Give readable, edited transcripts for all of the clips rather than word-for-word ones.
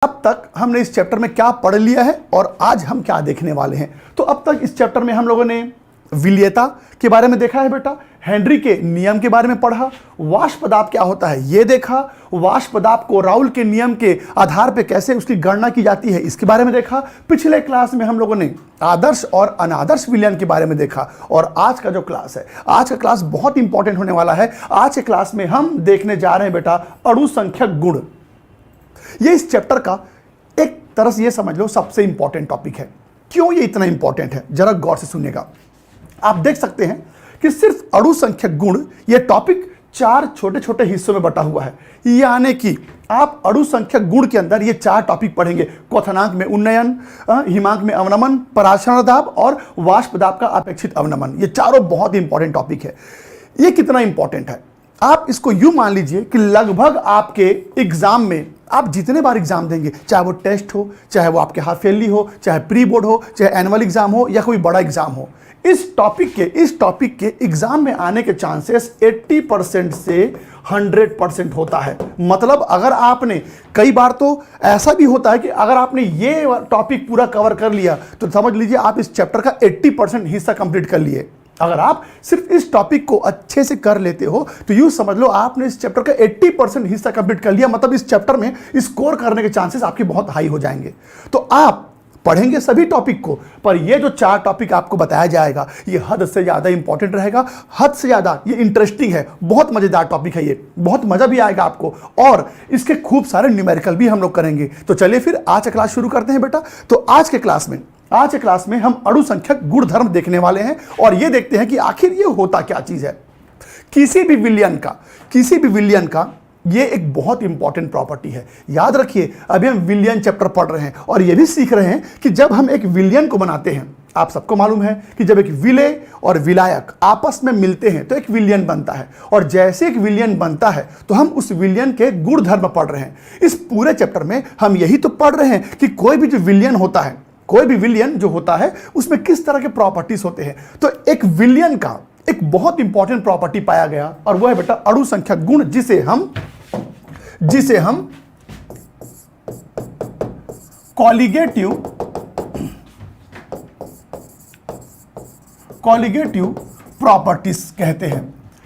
अब तक हमने इस चैप्टर में क्या पढ़ लिया है और आज हम क्या देखने वाले हैं। तो अब तक इस चैप्टर में हम लोगों ने विलीयता के बारे में देखा है बेटा, हेनरी के नियम के बारे में पढ़ा, वाष्प दाब क्या होता है ये देखा, वाष्प दाब को राउल के नियम के आधार पर कैसे उसकी गणना की जाती है इसके बारे में देखा। पिछले क्लास में हम लोगों ने आदर्श और अनादर्श विलयन के बारे में देखा और आज का जो क्लास है, आज का क्लास बहुत इंपॉर्टेंट होने वाला है। आज के क्लास में हम देखने जा रहे हैं बेटा अणु संख्यक गुण। ये इस चैप्टर का एक तरह से ये समझ लो सबसे इंपॉर्टेंट टॉपिक है। क्यों ये इतना इंपॉर्टेंट है जरा गौर से सुनिएगा। आप देख सकते हैं कि सिर्फ अणु संख्यक गुण ये टॉपिक 4 छोटे छोटे हिस्सों में बटा हुआ है, यानी कि आप अणु संख्यक गुण के अंदर ये 4 टॉपिक पढ़ेंगे। क्वथनांक में उन्नयन, हिमांक में अवनमन, पराशरण दाब और वाष्प दाब का अपेक्षित अवनमन। ये चारों बहुत इंपॉर्टेंट टॉपिक है। ये कितना इंपॉर्टेंट है आप इसको यूं मान लीजिए कि लगभग आपके एग्जाम में आप जितने बार एग्जाम देंगे, चाहे वो टेस्ट हो, चाहे वो आपके हाफ ईयरली हो, चाहे प्री बोर्ड हो, चाहे एनुअल एग्जाम हो या कोई बड़ा एग्जाम हो, इस टॉपिक के एग्जाम में आने के चांसेस 80% से 100% होता है। मतलब अगर आपने कई बार तो ऐसा भी होता है कि अगर आपने ये टॉपिक पूरा कवर कर लिया तो समझ लीजिए आप इस चैप्टर का 80% हिस्सा कंप्लीट कर लिए। अगर आप सिर्फ इस टॉपिक को अच्छे से कर लेते हो तो यूं समझ लो आपने इस चैप्टर का 80% हिस्सा कंप्लीट कर लिया। मतलब इस चैप्टर में स्कोर करने के चांसेस आपके बहुत हाई हो जाएंगे। तो आप पढ़ेंगे सभी टॉपिक को, पर ये जो 4 टॉपिक आपको बताया जाएगा ये हद से ज़्यादा इंपॉर्टेंट रहेगा, हद से ज़्यादा ये इंटरेस्टिंग है, बहुत मज़ेदार टॉपिक है, ये बहुत मज़ा भी आएगा आपको और इसके खूब सारे न्यूमेरिकल भी हम लोग करेंगे। तो चलिए फिर आज का क्लास शुरू करते हैं बेटा। तो आज के क्लास में हम अणु संख्यक गुणधर्म देखने वाले हैं और ये देखते हैं कि आखिर ये होता क्या चीज़ है। किसी भी विलयन का ये एक बहुत इंपॉर्टेंट प्रॉपर्टी है। याद रखिए अभी हम विलयन चैप्टर पढ़ रहे हैं और ये भी सीख रहे हैं कि जब हम एक विलयन को बनाते हैं, आप सबको मालूम है कि जब एक विलेय और विलायक आपस में मिलते हैं तो एक विलयन बनता है और जैसे एक विलयन बनता है तो हम उस विलयन के गुणधर्म पढ़ रहे हैं। इस पूरे चैप्टर में हम यही तो पढ़ रहे हैं कि कोई भी जो विलयन होता है, कोई भी विलयन जो होता है उसमें किस तरह के प्रॉपर्टीज होते हैं। तो एक विलयन का एक बहुत इंपॉर्टेंट प्रॉपर्टी पाया गया और वह है बेटा अणु संख्यक गुण, जिसे हम कॉलिगेटिव प्रॉपर्टीज कहते हैं।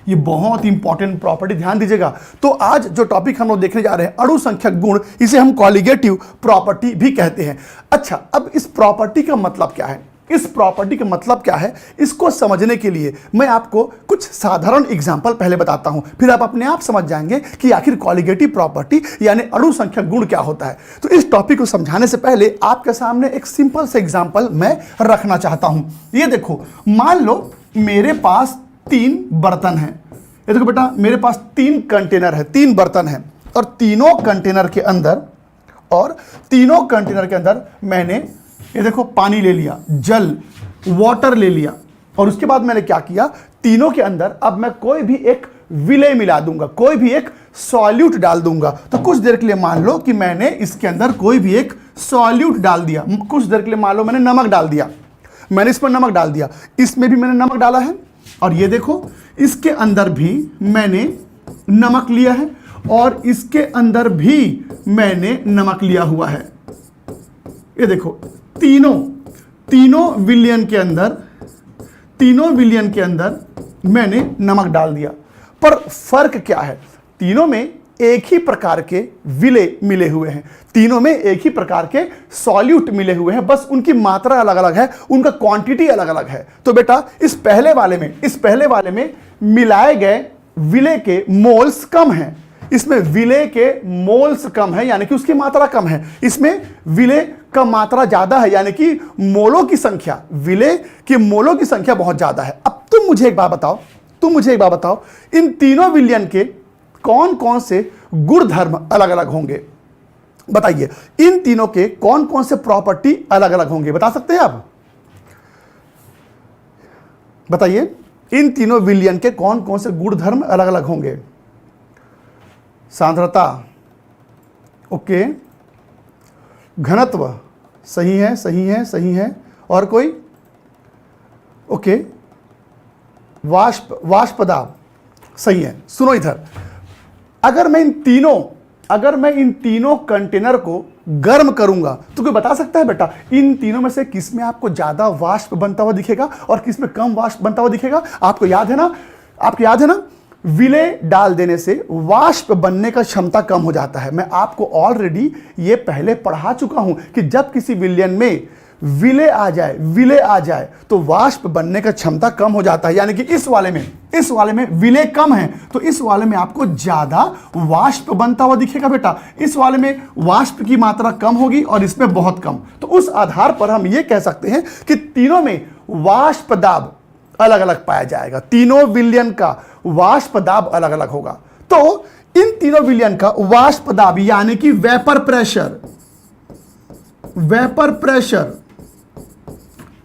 ये बहुत इंपॉर्टेंट प्रॉपर्टी, ध्यान दीजिएगा। तो आज जो टॉपिक हम लोग देखने जा रहे हैं अणु संख्यक गुण, इसे हम कॉलिगेटिव प्रॉपर्टी भी कहते हैं। अच्छा, अब इस प्रॉपर्टी का मतलब क्या है? इस प्रॉपर्टी का मतलब क्या है इसको समझने के लिए मैं आपको कुछ साधारण एग्जांपल पहले बताता हूं, फिर आप अपने आप समझ जाएंगे कि आखिर कॉलिगेटिव प्रॉपर्टी यानी अणु संख्यक गुण क्या होता है। तो इस टॉपिक को समझाने से पहले आपके सामने एक सिंपल सा एग्जांपल मैं रखना चाहता हूं। ये देखो, मान लो मेरे पास 3 बर्तन हैं। ये देखो बेटा, मेरे पास 3 कंटेनर है, 3 बर्तन हैं और तीनों कंटेनर के अंदर मैंने ये देखो पानी ले लिया, जल वाटर ले लिया और उसके बाद मैंने क्या किया, तीनों के अंदर अब मैं कोई भी एक विलेय मिला दूंगा, कोई भी एक सॉल्यूट डाल दूंगा। तो कुछ देर के लिए मान लो कि मैंने इसके अंदर कोई भी एक सॉल्यूट डाल दिया। कुछ देर के लिए मान लो मैंने नमक डाल दिया, मैंने इस पर नमक डाल दिया, इसमें भी मैंने नमक डाला है और ये देखो इसके अंदर भी मैंने नमक लिया है और इसके अंदर भी मैंने नमक लिया हुआ है। ये देखो तीनों विलयन के अंदर मैंने नमक डाल दिया, पर फर्क क्या है? तीनों में एक ही प्रकार के विलेय मिले हुए हैं, तीनों में एक ही प्रकार के सॉल्यूट मिले हुए हैं, बस उनकी मात्रा अलग अलग है, उनका क्वांटिटी अलग अलग है। तो बेटा इस पहले वाले में मिलाए गए विलेय के मोल्स कम हैं, इसमें विलेय के मोल्स कम है यानी कि उसकी मात्रा कम है। इसमें विलेय का मात्रा ज्यादा है यानी कि मोलों की संख्या, विलेय के मोलों की संख्या बहुत ज्यादा है। अब तुम मुझे एक बात बताओ, इन तीनों विलयन के कौन कौन से गुणधर्म अलग अलग होंगे? बताइए, इन तीनों के कौन कौन से प्रॉपर्टी अलग अलग होंगे? बता सकते हैं आप? बताइए, इन तीनों विलयन के कौन कौन से गुणधर्म अलग अलग होंगे? सांद्रता, ओके, घनत्व, सही है। और कोई? ओके, वाष्प दाब, सही है। सुनो इधर, अगर मैं इन तीनों कंटेनर को गर्म करूंगा। तो कोई बता सकता है बेटा इन तीनों में से किस में आपको ज्यादा वाष्प बनता हुआ दिखेगा और किस में कम वाष्प बनता हुआ दिखेगा? आपको याद है ना, विलेय डाल देने से वाष्प बनने का क्षमता कम हो जाता है। मैं आपको ऑलरेडी ये पहले पढ़ा चुका हूं कि जब किसी विलयन में विलेय आ जाए तो वाष्प बनने का क्षमता कम हो जाता है। यानी कि इस वाले में विलेय कम है तो इस वाले में आपको ज्यादा वाष्प बनता हुआ दिखेगा बेटा। इस वाले में वाष्प की मात्रा कम होगी और इसमें बहुत कम। तो उस आधार पर हम ये कह सकते हैं कि तीनों में वाष्प दाब अलग अलग पाया जाएगा। तीनों विलयन का वाष्प दाब अलग अलग होगा। तो इन तीनों विलयन का वाष्प दाब यानी कि वेपर प्रेशर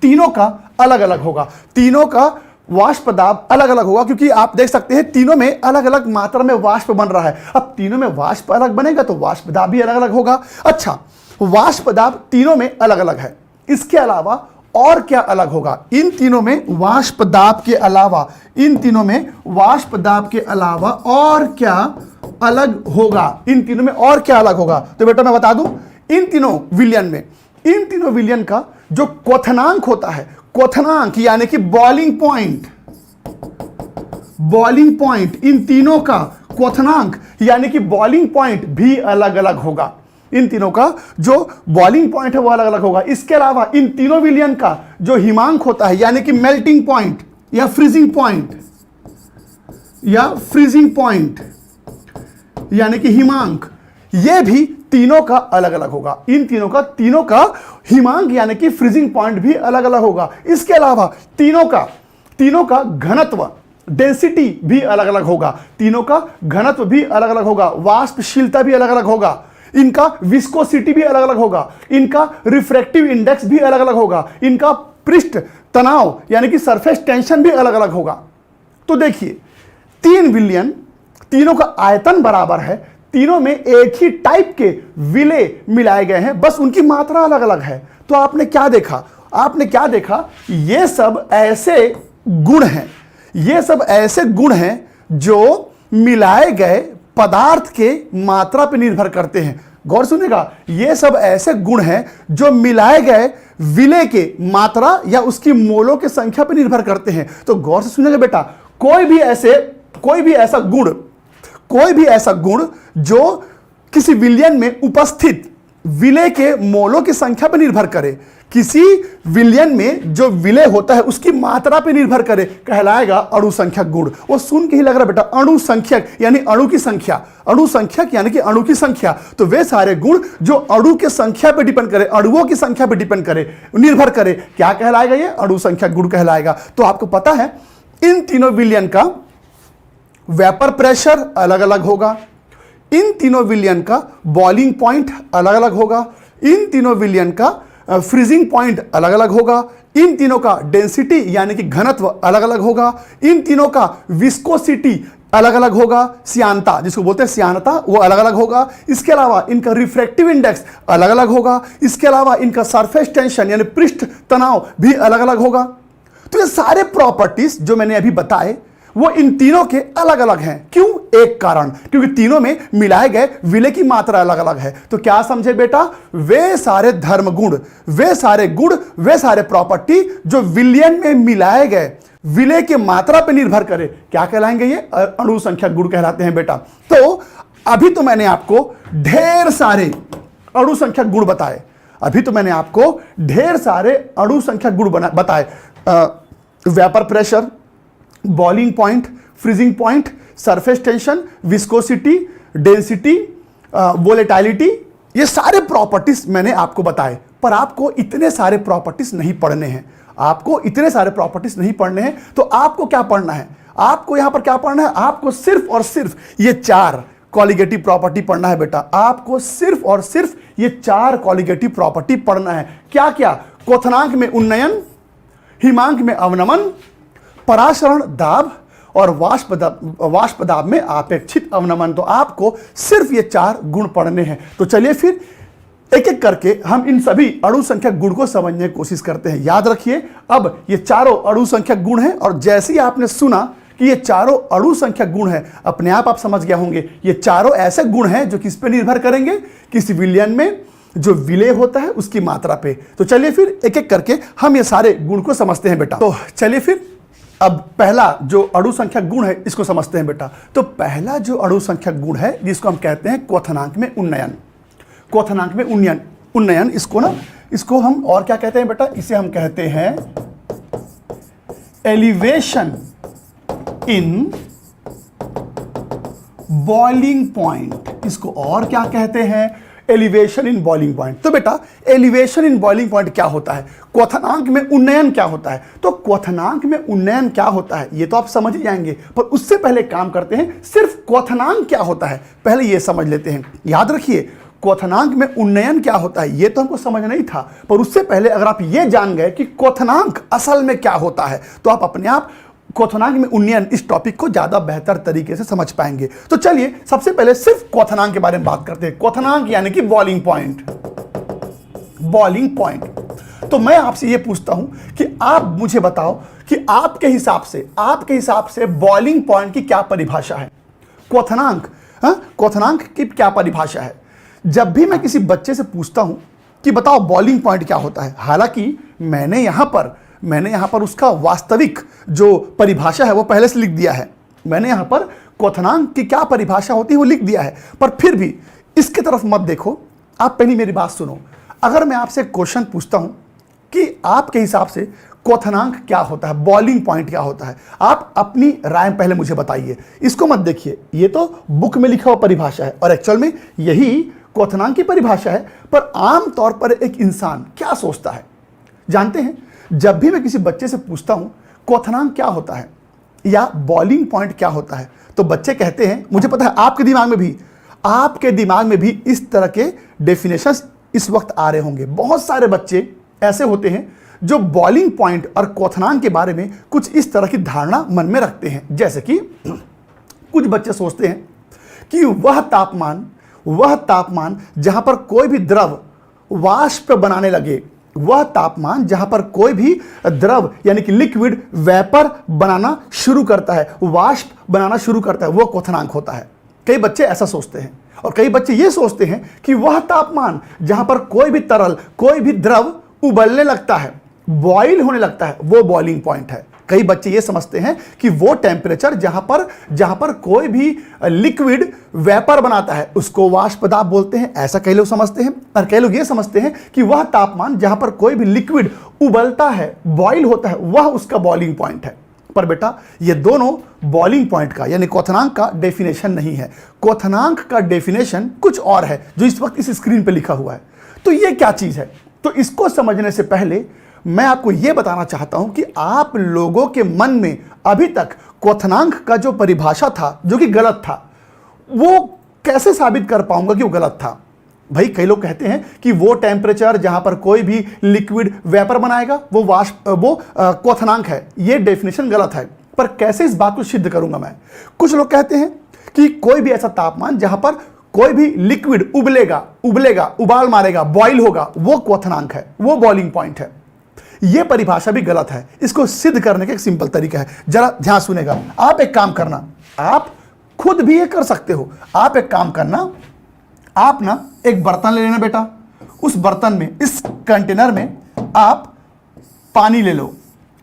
तीनों का अलग अलग होगा। तीनों का वाष्प दाब अलग अलग होगा क्योंकि आप देख सकते हैं तीनों में अलग अलग मात्रा में वाष्प बन रहा है। अब तीनों में वाष्प अलग बनेगा तो वाष्प दाब भी अलग अलग होगा। अच्छा, वाष्प दाब तीनों में अलग अलग है, इसके अलावा और क्या अलग होगा? इन तीनों में वाष्प दाब के अलावा और क्या अलग होगा? इन तीनों में और क्या अलग होगा? तो बेटा मैं बता दूं, इन तीनों विलयन का जो क्वथनांक होता है, क्वथनांक यानी कि बॉइलिंग पॉइंट, इन तीनों का क्वथनांक यानी कि बॉइलिंग पॉइंट भी अलग अलग होगा। इन तीनों का जो बॉइलिंग पॉइंट है वो अलग अलग होगा। इसके अलावा इन तीनों विलयन का जो हिमांक होता है यानी कि मेल्टिंग पॉइंट या फ्रीजिंग पॉइंट यानी कि हिमांक, ये भी तीनों का अलग अलग होगा। इन तीनों का हिमांक यानी कि फ्रीजिंग पॉइंट भी अलग अलग होगा। इसके अलावा तीनों का घनत्व, डेंसिटी भी अलग अलग होगा। तीनों का घनत्व भी अलग अलग होगा, वाष्पशीलता भी अलग अलग होगा, इनका विस्कोसिटी भी अलग अलग होगा, इनका रिफ्रैक्टिव इंडेक्स भी अलग अलग होगा, इनका पृष्ठ तनाव यानी कि सरफेस टेंशन भी अलग अलग होगा। तो देखिए, तीन विलयन, तीनों का आयतन बराबर है, तीनों में एक ही टाइप के विलेय मिलाए गए हैं, बस उनकी मात्रा अलग अलग है। तो आपने क्या देखा? ये सब ऐसे गुण हैं जो मिलाए गए पदार्थ के मात्रा पर निर्भर करते हैं। गौर सुनिएगा, ये सब ऐसे गुण हैं जो मिलाए गए विलेय के मात्रा या उसकी मोलों की संख्या पर निर्भर करते हैं। तो गौर से सुनिएगा बेटा, कोई भी ऐसा गुण जो किसी विलयन में उपस्थित विलेय के मोलों की संख्या पर निर्भर करे, किसी विलयन में जो विलेय होता है उसकी मात्रा पर निर्भर करे, कहलाएगा अणुसंख्यक गुण। वो सुन के ही लग रहा बेटा, अणुसंख्यक यानी अणु की संख्या, तो वे सारे गुण जो अणु की संख्या पर डिपेंड करे, अणुओं की संख्या पर निर्भर करे, क्या कहलाएगा? ये अणुसंख्यक गुण कहलाएगा। तो आपको पता है इन तीनों विलयन का वेपर प्रेशर अलग अलग होगा, इन तीनों विलयन का बॉइलिंग पॉइंट अलग अलग होगा, इन तीनों विलयन का फ्रीजिंग पॉइंट अलग अलग होगा, इन तीनों का डेंसिटी यानी कि घनत्व अलग अलग होगा, इन तीनों का विस्कोसिटी अलग अलग होगा, श्यानता जिसको बोलते हैं श्यानता वो अलग अलग होगा। इसके अलावा इनका रिफ्रैक्टिव इंडेक्स अलग अलग होगा, इसके अलावा इनका सरफेस टेंशन यानी पृष्ठ तनाव भी अलग अलग होगा। तो ये सारे प्रॉपर्टीज जो मैंने अभी बताए वो इन तीनों के अलग अलग हैं। क्यों? एक कारण, क्योंकि तीनों में मिलाए गए विलेय की मात्रा अलग अलग है। तो क्या समझे बेटा? वे सारे धर्म गुण, वे सारे प्रॉपर्टी जो विलयन में मिलाए गए विलेय के मात्रा पर निर्भर करे, क्या कहलाएंगे? ये अणुसंख्यक गुण कहलाते हैं बेटा। तो अभी तो मैंने आपको ढेर सारे अणुसंख्यक गुण बताए, vapour pressure, boiling point, freezing point, surface tension, viscosity, density, volatility, ये सारे प्रॉपर्टीज मैंने आपको बताए। पर आपको इतने सारे प्रॉपर्टीज नहीं पढ़ने हैं, तो आपको क्या पढ़ना है? आपको यहां पर क्या पढ़ना है? आपको सिर्फ और सिर्फ ये 4 कॉलिगेटिव प्रॉपर्टी पढ़ना है बेटा। आपको सिर्फ और सिर्फ ये 4 कॉलिगेटिव प्रॉपर्टी पढ़ना है। क्या क्या? क्वथनांक में उन्नयन, हिमांक में अवनमन, परासरण दाब और वाष्प दाब में आपेक्षित अवनमन। तो आपको सिर्फ ये 4 गुण पढ़ने हैं। तो चलिए फिर एक एक करके हम इन सभी अणुसंख्यक गुण को समझने की कोशिश करते हैं। याद रखिए, अब ये चारों अणुसंख्यक गुण हैं और जैसे ही आपने सुना कि ये चारों अणुसंख्यक गुण हैं, अपने आप समझ गए होंगे ये चारों ऐसे गुण हैं जो किस पे निर्भर करेंगे? किसी विलयन में जो विलेय होता है उसकी मात्रा पे। तो चलिए फिर एक एक करके हम ये सारे गुण को समझते हैं बेटा। तो चलिए फिर अब पहला जो अणु संख्या गुण है इसको समझते हैं बेटा। तो पहला जो अणु संख्या गुण है जिसको हम कहते हैं क्वथनांक में उन्नयन। क्वथनांक में उन्नयन इसको हम और क्या कहते हैं बेटा? इसे हम कहते हैं एलिवेशन इन बॉइलिंग पॉइंट। इसको और क्या कहते हैं? Elevation in boiling point. तो बेटा एलिवेशन इन बॉइलिंग पॉइंट क्या होता है? क्वथनांक में उन्नयन क्या होता है? तो क्वथनांक में उन्नयन क्या होता है ये तो आप समझ ही जाएंगे, पर उससे पहले काम करते हैं, सिर्फ क्वथनांक क्या होता है पहले ये समझ लेते हैं। याद रखिए क्वथनांक में उन्नयन क्या होता है ये तो हमको समझना ही था, पर उससे पहले अगर आप ये जान गए कि क्वथनांक असल में क्या होता है तो आप अपने आप क्वथनांक में उन्नयन इस टॉपिक को ज्यादा बेहतर तरीके से समझ पाएंगे। तो चलिए सबसे पहले सिर्फ क्वथनांक के बारे में बात करते हैं। क्वथनांक यानी कि बॉइलिंग पॉइंट। Boiling point. तो मैं आपसे ये पूछता हूं कि आप मुझे बताओ कि आपके हिसाब से बॉइलिंग पॉइंट की क्या परिभाषा है? क्वथनांक की क्या परिभाषा है? जब भी मैं किसी बच्चे से पूछता हूं कि बताओ बॉइलिंग पॉइंट क्या होता है, हालांकि मैंने यहां पर उसका वास्तविक जो परिभाषा है वो पहले से लिख दिया है। मैंने यहां पर क्वथनांक की क्या परिभाषा होती है वो लिख दिया है, पर फिर भी इसकी तरफ मत देखो, आप पहले मेरी बात सुनो। अगर मैं आपसे क्वेश्चन पूछता हूं कि आपके हिसाब से क्वथनांक क्या होता है, बॉइलिंग पॉइंट क्या होता है, आप अपनी राय पहले मुझे बताइए। इसको मत देखिए, ये तो बुक में लिखा हुआ परिभाषा है और एक्चुअल में यही क्वथनांक की परिभाषा है, पर आम तौर पर एक इंसान क्या सोचता है जानते हैं? जब भी मैं किसी बच्चे से पूछता हूं क्वथनांक क्या होता है या बॉइलिंग पॉइंट क्या होता है, तो बच्चे कहते हैं, मुझे पता है आपके दिमाग में भी इस तरह के डेफिनेशंस इस वक्त आ रहे होंगे। बहुत सारे बच्चे ऐसे होते हैं जो बॉइलिंग पॉइंट और क्वथनांक के बारे में कुछ इस तरह की धारणा मन में रखते हैं। जैसे कि कुछ बच्चे सोचते हैं कि वह तापमान जहां पर कोई भी द्रव वाष्प बनाने लगे, वह तापमान जहां पर कोई भी द्रव यानी कि लिक्विड वेपर बनाना शुरू करता है, वाष्प बनाना शुरू करता है, वो क्वथनांक होता है। कई बच्चे ऐसा सोचते हैं और कई बच्चे ये सोचते हैं कि वह तापमान जहां पर कोई भी तरल, कोई भी द्रव उबलने लगता है, बॉइल होने लगता है, वो बॉइलिंग पॉइंट है। कई बच्चे ये समझते हैं कि वो टेम्परेचर जहां पर कोई भी लिक्विड वेपर बनाता है उसको वाष्प दाब बोलते हैं, ऐसा कई लोग समझते हैं। और कई लोग ये समझते हैं कि वह तापमान जहां पर कोई भी लिक्विड उबलता है, बॉइल होता है, वह उसका बॉइलिंग पॉइंट है। पर बेटा ये दोनों बॉइलिंग पॉइंट का यानी क्वथनांक का डेफिनेशन नहीं है। क्वथनांक का डेफिनेशन कुछ और है जो इस वक्त इस स्क्रीन पे लिखा हुआ है। तो ये क्या चीज है? तो इसको समझने से पहले मैं आपको यह बताना चाहता हूं कि आप लोगों के मन में अभी तक क्वथनांक का जो परिभाषा था जो कि गलत था, वो कैसे साबित कर पाऊंगा कि वो गलत था? भाई कई लोग कहते हैं कि वो टेम्परेचर जहां पर कोई भी लिक्विड वेपर बनाएगा वो क्वथनांक है। ये डेफिनेशन गलत है, पर कैसे इस बात को सिद्ध करूंगा मैं? कुछ लोग कहते हैं कि कोई भी ऐसा तापमान जहां पर कोई भी लिक्विड उबलेगा, उबाल मारेगा, बॉइल होगा, वो क्वथनांक है, वो बॉइलिंग पॉइंट है। यह परिभाषा भी गलत है। इसको सिद्ध करने का एक सिंपल तरीका है, जरा ध्यान सुनेगा। आप एक काम करना, आप खुद भी ये कर सकते हो। आप एक काम करना, आप ना एक बर्तन ले लेना बेटा, उस बर्तन में, इस कंटेनर में आप पानी ले लो।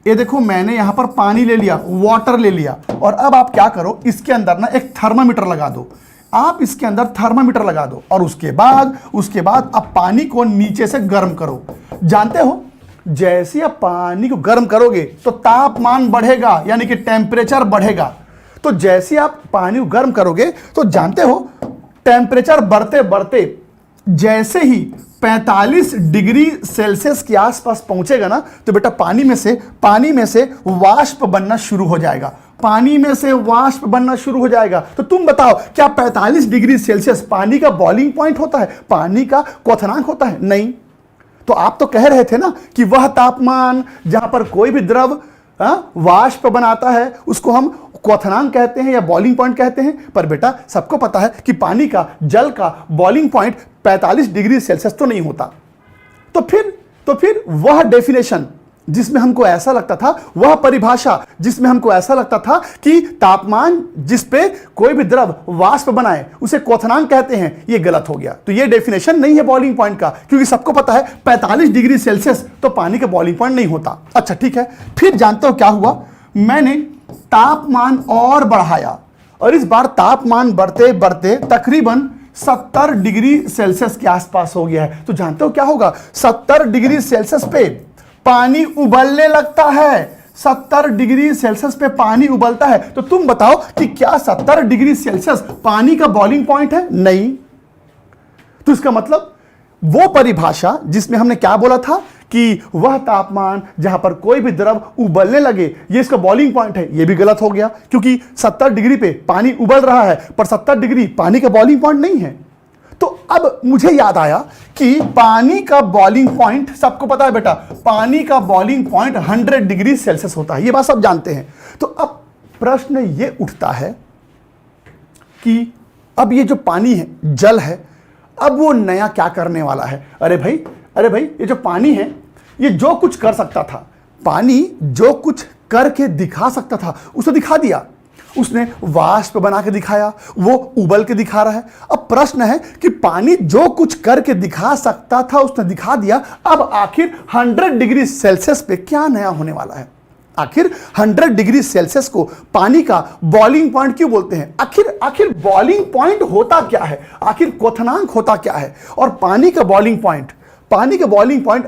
ये देखो मैंने यहां पर पानी ले लिया, वाटर ले लिया, और अब आप क्या करो, इसके अंदर ना एक थर्मामीटर लगा दो। आप इसके अंदर थर्मामीटर लगा दो और उसके बाद आप पानी को नीचे से गर्म करो। जानते हो जैसे आप पानी को गर्म करोगे तो तापमान बढ़ेगा, यानी कि टेम्परेचर बढ़ेगा। तो जैसे आप पानी को गर्म करोगे तो जानते हो टेम्परेचर बढ़ते बढ़ते जैसे ही 45 डिग्री सेल्सियस के आसपास पहुंचेगा ना, तो बेटा पानी में से वाष्प बनना शुरू हो जाएगा। पानी में से वाष्प बनना शुरू हो जाएगा। तो तुम बताओ क्या 45 डिग्री सेल्सियस पानी का बॉइलिंग पॉइंट होता है, पानी का क्वथनांक होता है? नहीं। तो आप तो कह रहे थे ना कि वह तापमान जहां पर कोई भी द्रव वाष्प बनाता है उसको हम क्वथनांक कहते हैं या बॉइलिंग पॉइंट कहते हैं। पर बेटा सबको पता है कि पानी का, जल का बॉइलिंग पॉइंट 45 डिग्री सेल्सियस तो नहीं होता। तो फिर वह डेफिनेशन जिसमें हमको ऐसा लगता था, वह परिभाषा जिसमें हमको ऐसा लगता था कि तापमान जिस पे कोई भी द्रव वाष्प बनाए उसे क्वथनांक कहते हैं, यह गलत हो गया। तो यह डेफिनेशन नहीं है बॉइलिंग पॉइंट का, क्योंकि सबको पता है 45 डिग्री सेल्सियस तो पानी का बॉइलिंग पॉइंट नहीं होता। अच्छा ठीक है, फिर जानते हो क्या हुआ, मैंने तापमान और बढ़ाया और इस बार तापमान बढ़ते बढ़ते तकरीबन 70 डिग्री सेल्सियस के आसपास हो गया है। तो जानते हो क्या होगा, 70 डिग्री सेल्सियस पे पानी उबलने लगता है। 70 डिग्री सेल्सियस पे पानी उबलता है। तो तुम बताओ कि क्या 70 डिग्री सेल्सियस पानी का बॉइलिंग पॉइंट है? नहीं। तो इसका मतलब वो परिभाषा जिसमें हमने क्या बोला था कि वह तापमान जहां पर कोई भी द्रव उबलने लगे ये इसका बॉइलिंग पॉइंट है, ये भी गलत हो गया, क्योंकि 70 डिग्री पे पानी उबल रहा है पर 70 डिग्री पानी का बॉइलिंग पॉइंट नहीं है। तो अब मुझे याद आया कि पानी का बॉइलिंग पॉइंट सबको पता है बेटा, पानी का बॉइलिंग पॉइंट 100 डिग्री सेल्सियस होता है, ये बात सब जानते हैं। तो अब प्रश्न ये उठता है कि अब ये जो पानी है, जल है, अब वो नया क्या करने वाला है? अरे भाई ये जो पानी है ये जो कुछ कर सकता था, पानी जो कुछ करके दिखा सकता था उसे दिखा दिया। उसने वाष्प बना के दिखाया, वो उबल के दिखा रहा है। अब प्रश्न है कि पानी जो कुछ करके दिखा सकता था उसने दिखा दिया, अब आखिर 100 डिग्री सेल्सियस पे क्या नया होने वाला है? आखिर 100 डिग्री सेल्सियस को पानी का बॉइलिंग पॉइंट क्यों बोलते हैं? आखिर बॉइलिंग पॉइंट होता क्या है? आखिर क्वथनांक होता क्या है? और पानी का बॉइलिंग पॉइंट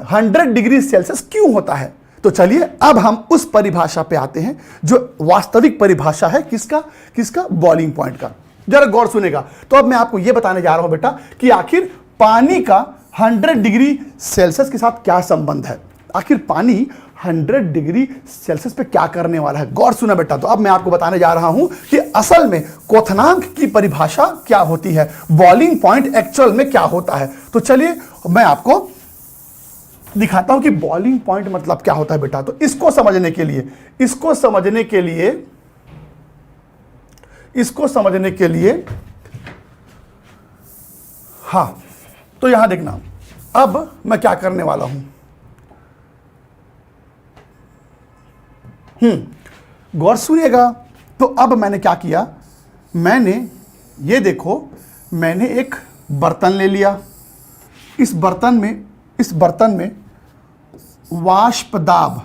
100 डिग्री सेल्सियस क्यों होता है? तो चलिए अब हम उस परिभाषा पे आते हैं जो वास्तविक परिभाषा है किसका बॉइलिंग पॉइंट का। जरा गौर सुनेगा। तो अब मैं आपको यह बताने जा रहा हूं बेटा कि आखिर पानी का 100 डिग्री सेल्सियस के साथ क्या संबंध है। आखिर पानी 100 डिग्री सेल्सियस पे क्या करने वाला है? गौर सुना बेटा। तो अब मैं आपको बताने जा रहा हूं कि असल में क्वथनांक की परिभाषा क्या होती है, बॉइलिंग पॉइंट एक्चुअल में क्या होता है। तो चलिए मैं आपको दिखाता हूं कि बॉइलिंग पॉइंट मतलब क्या होता है बेटा। तो इसको समझने के लिए हां, तो यहां देखना, अब मैं क्या करने वाला हूं। गौर सुनिएगा। तो अब मैंने क्या किया, मैंने ये देखो, मैंने एक बर्तन ले लिया। इस बर्तन में वाष्प दाब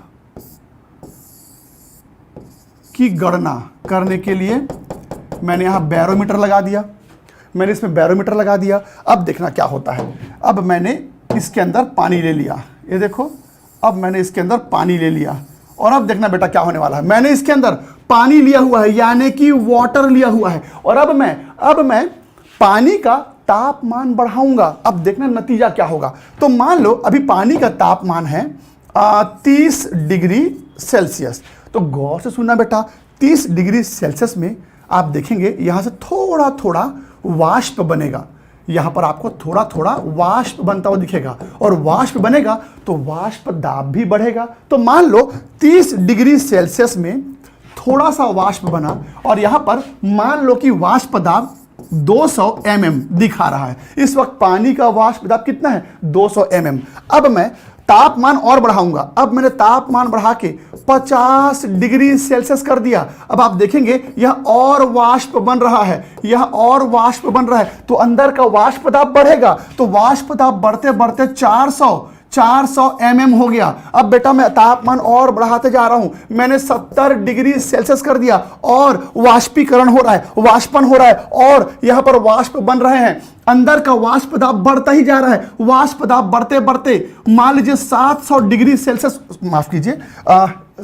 की गणना करने के लिए मैंने यहां बैरोमीटर लगा दिया। मैंने इसमें बैरोमीटर लगा दिया। अब देखना क्या होता है। अब मैंने इसके अंदर पानी ले लिया, ये देखो, अब मैंने इसके अंदर पानी ले लिया और अब देखना बेटा क्या होने वाला है। मैंने इसके अंदर पानी लिया हुआ है, यानी कि वाटर लिया हुआ है, और अब मैं पानी का तापमान बढ़ाऊंगा। अब देखना नतीजा क्या होगा। तो मान लो अभी पानी का तापमान है 30 डिग्री सेल्सियस। तो गौर से सुनना बेटा, 30 डिग्री सेल्सियस में आप देखेंगे यहां से थोड़ा थोड़ा वाष्प बनेगा। यहां पर आपको थोड़ा थोड़ा वाष्प बनता हुआ दिखेगा, और वाष्प बनेगा तो वाष्प दाब भी बढ़ेगा। तो मान लो 30 डिग्री सेल्सियस में थोड़ा सा वाष्प बना, और यहां पर मान लो कि वाष्प दाब 200 mm दिखा रहा है। इस वक्त पानी का वाष्प दाब कितना है? 200 mm। अब मैं तापमान और बढ़ाऊंगा। अब मैंने तापमान बढ़ा के 50 डिग्री सेल्सियस कर दिया। अब आप देखेंगे यह और वाष्प बन रहा है, तो अंदर का वाष्प दाब बढ़ेगा। तो वाष्प दाब बढ़ते बढ़ते 400 mm हो गया। अब बेटा मैं तापमान और बढ़ाते जा रहा हूं। मैंने 70 डिग्री सेल्सियस कर दिया और वाष्पीकरण हो रहा है, वाष्पन हो रहा है, और यहां पर वाष्प बन रहे हैं। अंदर का वाष्प दाब बढ़ता ही जा रहा है। वाष्प दाब बढ़ते बढ़ते मान लीजिए 700 डिग्री सेल्सियस, माफ कीजिए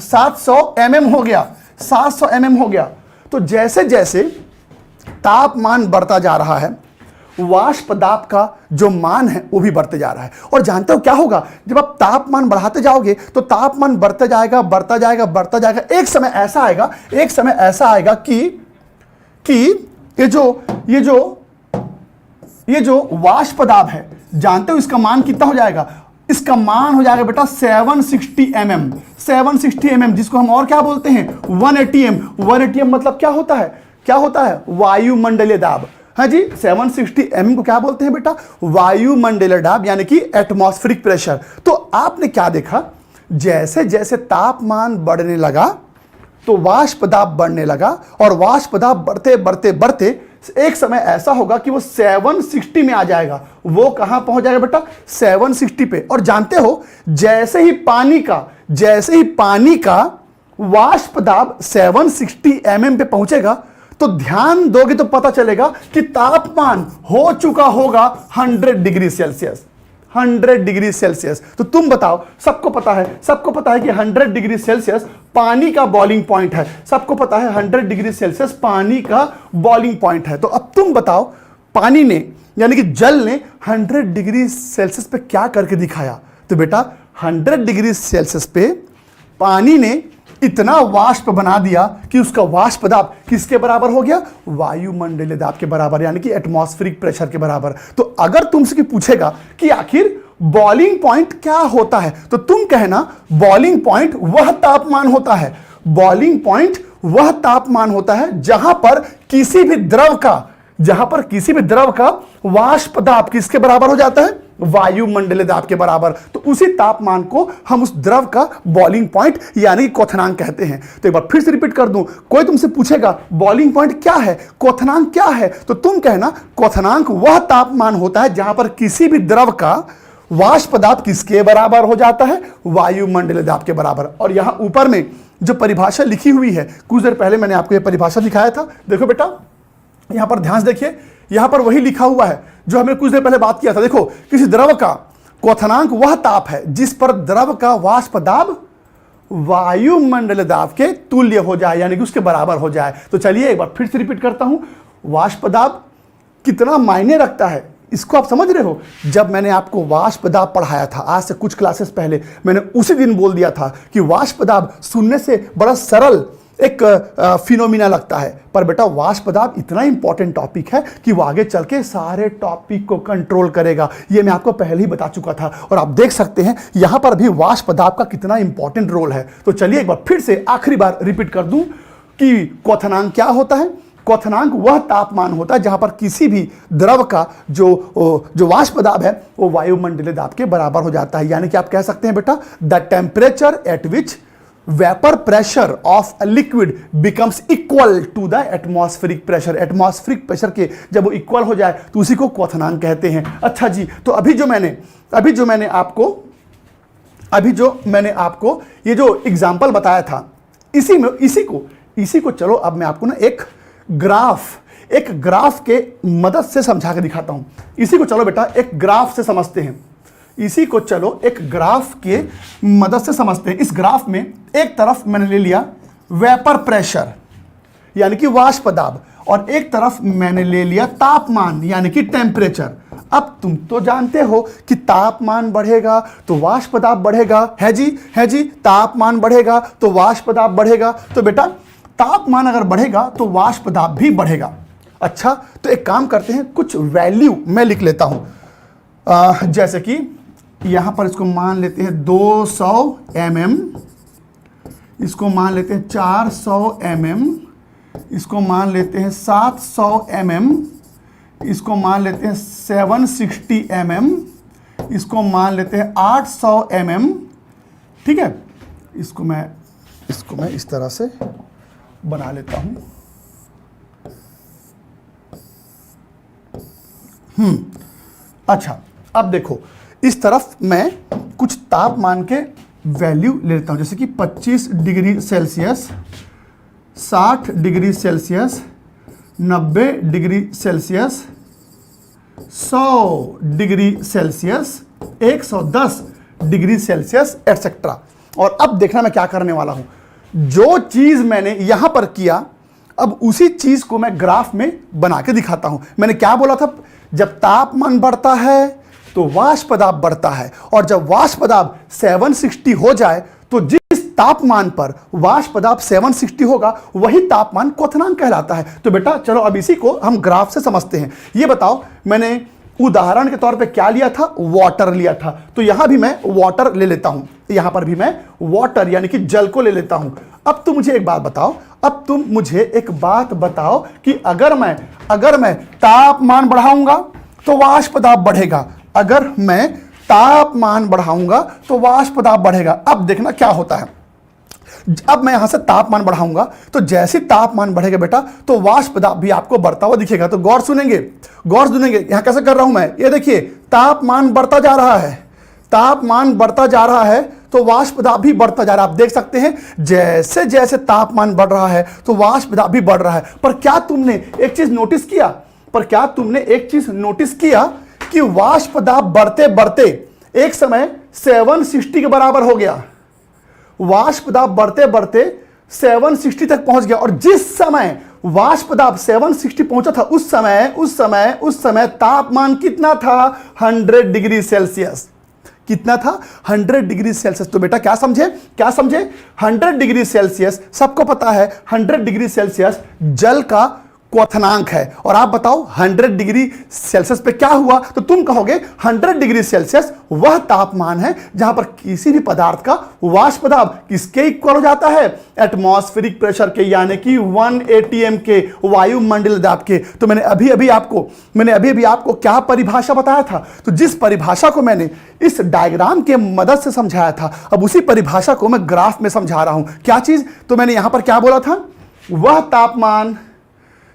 700 mm हो गया, 700 mm हो गया। तो जैसे जैसे तापमान बढ़ता जा रहा है, वाष्प दाब का जो मान है वो भी बढ़ते जा रहा है। और जानते हो क्या होगा, जब आप तापमान बढ़ाते जाओगे तो तापमान बढ़ता जाएगा। एक समय ऐसा आएगा कि ये जो वाष्प दाब है, जानते हो इसका मान कितना हो जाएगा? इसका मान हो जाएगा बेटा 760 mm, जिसको हम और क्या बोलते हैं? 180 m। 180 m मतलब क्या होता है? वायुमंडलीय दाब। हाँ जी, 760 mm को क्या बोलते हैं बेटा? वायुमंडलीय दाब, यानी कि एटमॉस्फेरिक प्रेशर। तो आपने क्या देखा जैसे जैसे तापमान बढ़ने लगा तो वाष्प दाब बढ़ने लगा, और वाष्प दाब बढ़ते बढ़ते बढ़ते एक समय ऐसा होगा कि वो 760 में आ जाएगा। वो कहां पहुंच जाएगा बेटा? 760 पे। और जानते हो, जैसे ही पानी का वाष्प दाब 760 mm पे पहुंचेगा तो ध्यान दोगे तो पता चलेगा कि तापमान हो चुका होगा 100 डिग्री सेल्सियस। 100 degree Celsius. तो तुम बताओ, सबको पता है कि 100 डिग्री सेल्सियस पानी का बॉइलिंग पॉइंट है। सबको पता है 100 डिग्री सेल्सियस पानी का बॉइलिंग पॉइंट है। तो अब तुम बताओ, पानी ने यानी कि जल ने 100 डिग्री सेल्सियस पे क्या करके दिखाया? तो बेटा 100 डिग्री सेल्सियस पे पानी ने इतना वाष्प बना दिया कि उसका वाष्प दाब किसके बराबर हो गया? वायुमंडलीय दाब के बराबर, यानी कि एटमॉस्फेरिक प्रेशर के बराबर। तो अगर तुमसे पूछेगा कि आखिर बॉइलिंग पॉइंट क्या होता है, तो तुम कहना बॉइलिंग पॉइंट वह तापमान होता है, बॉइलिंग पॉइंट वह तापमान होता है जहां पर किसी भी द्रव का वाष्प दाब किसके बराबर हो जाता है? वायुमंडलीय दाब के बराबर। तो उसी तापमान को हम उस द्रव का बॉइलिंग पॉइंट यानी क्वथनांक कहते हैं। तो एक बार फिर से रिपीट कर दूं, कोई तुमसे पूछेगा बॉइलिंग पॉइंट क्या है, क्वथनांक क्या है, तो तुम कहना क्वथनांक वह तापमान होता है जहां पर किसी भी द्रव का वाष्प दाब किसके बराबर हो जाता है? वायुमंडलीय दाब के बराबर। और यहां ऊपर में जो परिभाषा लिखी हुई है, कुछ देर पहले मैंने आपको यह परिभाषा दिखाया था। देखो बेटा, यहां पर ध्यान से देखिए, यहां पर वही लिखा हुआ है जो हमने कुछ देर पहले बात किया था। देखो, किसी द्रव का क्वथनांक वह ताप है जिस पर द्रव का वाष्प दाब वायुमंडलीय दाब के तुल्य हो जाए, यानी कि उसके बराबर हो जाए। तो चलिए एक बार फिर से रिपीट करता हूं, वाष्प दाब कितना मायने रखता है इसको आप समझ रहे हो। जब मैंने आपको वाष्प दाब पढ़ाया था आज से कुछ क्लासेस पहले, मैंने उसी दिन बोल दिया था कि वाष्प दाब सुनने से बड़ा सरल एक फिनोमिना लगता है, पर बेटा वाष्प दाब इतना इंपॉर्टेंट टॉपिक है कि वो आगे चल के सारे टॉपिक को कंट्रोल करेगा। ये मैं आपको पहले ही बता चुका था, और आप देख सकते हैं यहां पर भी वाष्प दाब का कितना इंपॉर्टेंट रोल है। तो चलिए एक बार फिर से आखिरी बार रिपीट कर दूं कि क्वथनांक क्या होता है। क्वथनांक वह तापमान होता है जहां पर किसी भी द्रव का जो वाष्प दाब है वो वायुमंडलीय दाब के बराबर हो जाता है। यानी कि आप कह सकते हैं बेटा, the temperature at which vapour pressure of a liquid becomes equal to the atmospheric pressure. Atmospheric pressure के जब वो इक्वल हो जाए तो उसी को क्वथनांक कहते हैं। अच्छा जी, तो अभी जो मैंने आपको ये जो एग्जाम्पल बताया था, इसी को चलो अब मैं आपको ना एक ग्राफ के मदद से समझा के दिखाता हूं। इसी को चलो बेटा एक ग्राफ से समझते हैं। इसी को चलो एक ग्राफ के मदद से समझते हैं। इस ग्राफ में एक तरफ मैंने ले लिया वेपर प्रेशर यानी कि वाष्प दाब, और एक तरफ मैंने ले लिया तापमान यानी कि टेम्परेचर। अब तुम तो जानते हो कि तापमान बढ़ेगा तो वाष्प दाब बढ़ेगा, है जी, तापमान बढ़ेगा तो वाष्प दाब बढ़ेगा। तो बेटा तापमान अगर बढ़ेगा तो वाष्प दाब भी बढ़ेगा। अच्छा, तो एक काम करते हैं, कुछ वैल्यू मैं लिख लेता हूं, जैसे कि यहां पर इसको मान लेते हैं 200 mm, इसको मान लेते हैं 400 mm, इसको मान लेते हैं 700 mm, इसको मान लेते हैं 760 mm, इसको मान लेते हैं 800 mm। ठीक है, इसको मैं इस तरह से बना लेता हूं। अच्छा, अब देखो इस तरफ मैं कुछ तापमान के वैल्यू ले लेता हूं, जैसे कि 25 degree Celsius, 60 degree Celsius, 90 degree Celsius, 100 degree Celsius, 110 degree Celsius etcetera. और अब देखना मैं क्या करने वाला हूं, जो चीज मैंने यहां पर किया अब उसी चीज को मैं ग्राफ में बना के दिखाता हूं। मैंने क्या बोला था, जब तापमान बढ़ता है तो वाष्प दाब बढ़ता है, और जब वाष्प दाब 760 हो जाए तो जिस तापमान पर वाष्प दाब 760 होगा वही तापमान क्वथनांक कहलाता है। तो बेटा चलो अब इसी को हम ग्राफ से समझते हैं। ये बताओ, मैंने उदाहरण के तौर पे क्या लिया था, वाटर लिया था, तो यहां भी मैं वाटर ले लेता हूं, यहां पर भी मैं वाटर यानी कि जल को ले लेता हूं। अब तुम मुझे एक बात बताओ कि अगर मैं तापमान बढ़ाऊंगा तो वाष्प दाब बढ़ेगा, अगर मैं तापमान बढ़ाऊंगा तो वाष्प दाब बढ़ेगा। अब देखना क्या होता है, अब मैं यहां से तापमान बढ़ाऊंगा तो जैसे तापमान बढ़ेगा बेटा तो वाष्प दाब भी आपको बढ़ता हुआ दिखेगा। तो गौर सुनेंगे, गौर सुनेंगे, यहां कैसे कर रहा हूं मैं, ये देखिए तापमान बढ़ता जा रहा है, तापमान बढ़ता जा रहा है तो वाष्प दाब भी बढ़ता जा रहा है। आप देख सकते हैं जैसे जैसे तापमान बढ़ रहा है तो वाष्प दाब भी बढ़ रहा है। पर क्या तुमने एक चीज नोटिस किया, पर क्या तुमने एक चीज नोटिस किया कि वाष्प दाब बढ़ते बढ़ते एक समय 760 के बराबर हो गया, वाष्प दाब बढ़ते बढ़ते 760 तक पहुंच गया। और जिस समय वाष्प दाब 760 पहुंचा था उस समय तापमान कितना था, 100 डिग्री सेल्सियस। कितना था, 100 डिग्री सेल्सियस। तो बेटा क्या समझे, क्या समझे, 100 डिग्री सेल्सियस सबको पता है, 100 डिग्री सेल्सियस जल का क्वथनांक है। और आप बताओ 100 डिग्री सेल्सियस पे क्या हुआ, तो तुम कहोगे 100 डिग्री सेल्सियस वह तापमान है जहां पर किसी भी पदार्थ का वाष्प दाब किसके इक्वल हो जाता है, एटमॉस्फेरिक प्रेशर के, यानी कि 1 atm के, वायुमंडल दाब के। तो मैंने अभी अभी आपको क्या परिभाषा बताया था, तो जिस परिभाषा को मैंने इस डायग्राम के मदद से समझाया था, अब उसी परिभाषा को मैं ग्राफ में समझा रहा हूं। क्या चीज, तो मैंने यहां पर क्या बोला था, वह तापमान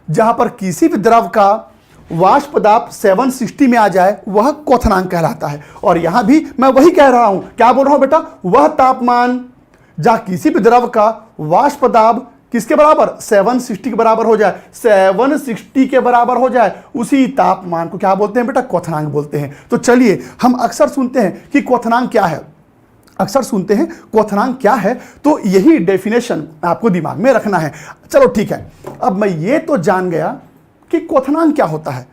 जहां पर किसी भी द्रव का वाष्प दाब 760 में आ जाए वह क्वथनांक कहलाता है। और यहां भी मैं वही कह रहा हूं, क्या बोल रहा हूं बेटा, वह तापमान जहां किसी भी द्रव का वाष्प दाब किसके बराबर, 760 के बराबर हो जाए, 760 के बराबर हो जाए, उसी तापमान को क्या बोलते हैं बेटा, क्वथनांक बोलते हैं। तो चलिए, हम अक्सर सुनते हैं कि क्वथनांक क्या है, अक्सर सुनते हैं क्वथनांक क्या है, तो यही डेफिनेशन आपको दिमाग में रखना है। चलो ठीक है, अब मैं ये तो जान गया कि क्वथनांक क्या होता है,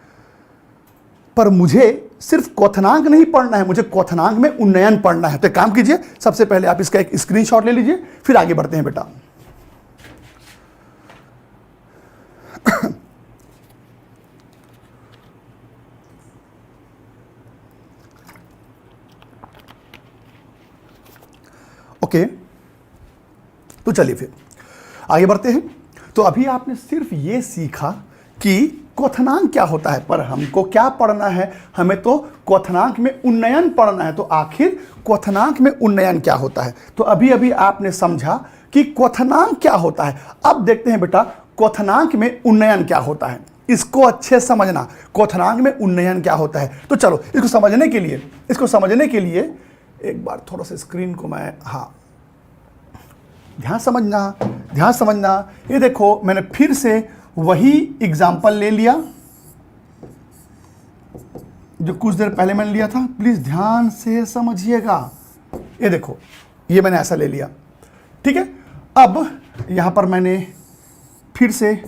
पर मुझे सिर्फ क्वथनांक नहीं पढ़ना है, मुझे क्वथनांक में उन्नयन पढ़ना है। तो एक काम कीजिए, सबसे पहले आप इसका एक स्क्रीनशॉट ले लीजिए, फिर आगे बढ़ते हैं बेटा। ओके, तो चलिए फिर आगे बढ़ते हैं। तो अभी आपने सिर्फ ये सीखा कि क्वथनांक क्या होता है, पर हमको क्या पढ़ना है, हमें तो क्वथनांक में उन्नयन पढ़ना है। तो आखिर क्वथनांक में उन्नयन क्या होता है, तो अभी अभी आपने समझा कि क्वथनांक क्या होता है। अब देखते हैं बेटा क्वथनांक में उन्नयन क्या होता है, इसको अच्छे से समझना, क्वथनांक में उन्नयन क्या होता है। तो चलो इसको समझने के लिए एक बार थोड़ा सा स्क्रीन को मैं, हाँ ध्यान समझना। ये देखो मैंने फिर से वही एग्जाम्पल ले लिया जो कुछ देर पहले मैंने लिया था, प्लीज ध्यान से समझिएगा। ये देखो, ये मैंने ऐसा ले लिया, ठीक है। अब यहां पर मैंने फिर से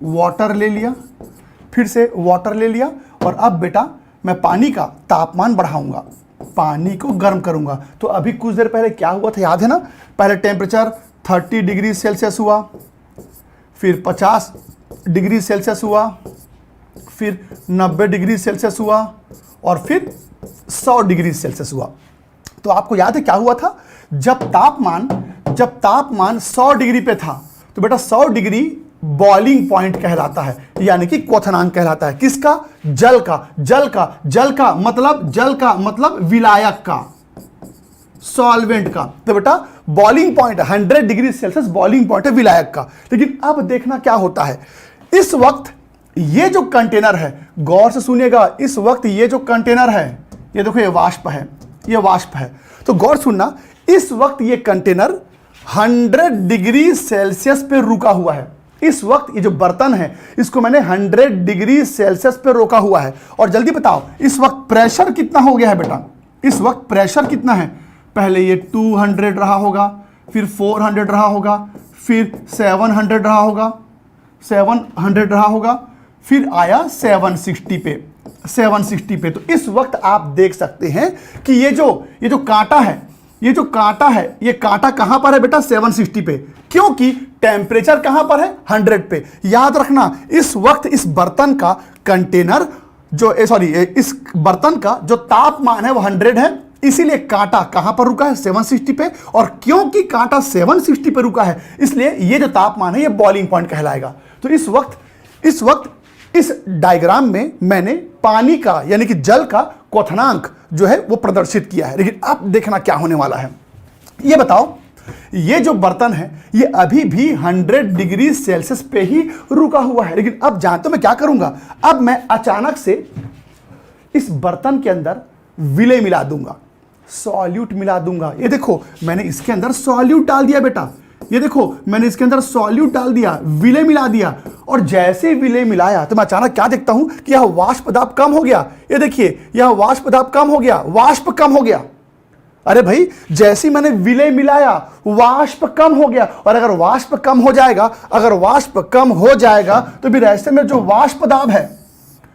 वाटर ले लिया, और अब बेटा मैं पानी का तापमान बढ़ाऊंगा, पानी को गर्म करूंगा। तो अभी कुछ देर पहले क्या हुआ था, याद है ना, पहले टेम्परेचर 30 डिग्री सेल्सियस हुआ, फिर 50 डिग्री सेल्सियस हुआ, फिर 90 डिग्री सेल्सियस हुआ, और फिर 100 डिग्री सेल्सियस हुआ। तो आपको याद है क्या हुआ था, जब तापमान 100 डिग्री पे था तो बेटा 100 डिग्री बॉइलिंग पॉइंट कहलाता है, यानी कि क्वथनांक कहलाता है। किसका, जल का मतलब विलायक का, सॉल्वेंट का। तो बेटा boiling point 100 degree Celsius boiling point है विलायक का। लेकिन अब देखना क्या होता है, इस वक्त ये जो कंटेनर है, गौर से सुनिएगा, इस वक्त ये जो कंटेनर है, ये देखो ये वाष्प है, तो गौर सुनना, इस वक्त ये कंटेनर 100 डिग्री सेल्सियस पे रुका हुआ है। इस वक्त ये जो बर्तन है इसको मैंने 100 डिग्री सेल्सियस पे रोका हुआ है। और जल्दी बताओ इस वक्त प्रेशर कितना हो गया है बेटा, इस वक्त प्रेशर कितना है, पहले ये 200 रहा होगा, फिर 400 रहा होगा, फिर 700 रहा होगा, फिर आया 760 पे। तो इस वक्त आप देख सकते हैं कि ये जो कांटा है, ये कांटा कहां पर है बेटा, 760 पे, क्योंकि टेम्परेचर कहां पर है, 100 पे। याद रखना इस वक्त इस बर्तन का कंटेनर इस बर्तन का जो तापमान है वो 100 है, इसीलिए कांटा कहां पर रुका है, 760 पे। और क्योंकि कांटा 760 पे रुका है इसलिए ये जो तापमान है ये बॉइलिंग पॉइंट कहलाएगा। तो इस वक्त इस डायग्राम में मैंने पानी का यानी कि जल का क्वथनांक जो है वो प्रदर्शित किया है। लेकिन अब देखना क्या होने वाला है। ये बताओ, ये जो बर्तन है ये अभी भी 100 डिग्री सेल्सियस पे ही रुका हुआ है। लेकिन अब जानते हो मैं क्या करूंगा, अब मैं अचानक से इस बर्तन के अंदर विलेय मिला दूंगा, सॉल्यूट मिला दूंगा। ये देखो मैंने इसके अंदर सॉल्यूट डाल दिया बेटा, ये देखो मैंने इसके अंदर सॉल्यूट डाल दिया, विलेय मिला दिया। और जैसे विलेय मिलाया तो मैं अचानक क्या देखता हूं कि यह वाष्प दाब कम हो गया। ये देखिए यह वाष्प दाब कम हो गया, वाष्प कम हो गया। अरे भाई, जैसे मैंने विलेय मिलाया वाष्प कम हो गया। और अगर वाष्प कम हो जाएगा, अगर वाष्प कम हो जाएगा तो फिर ऐसे में जो वाष्प दाब है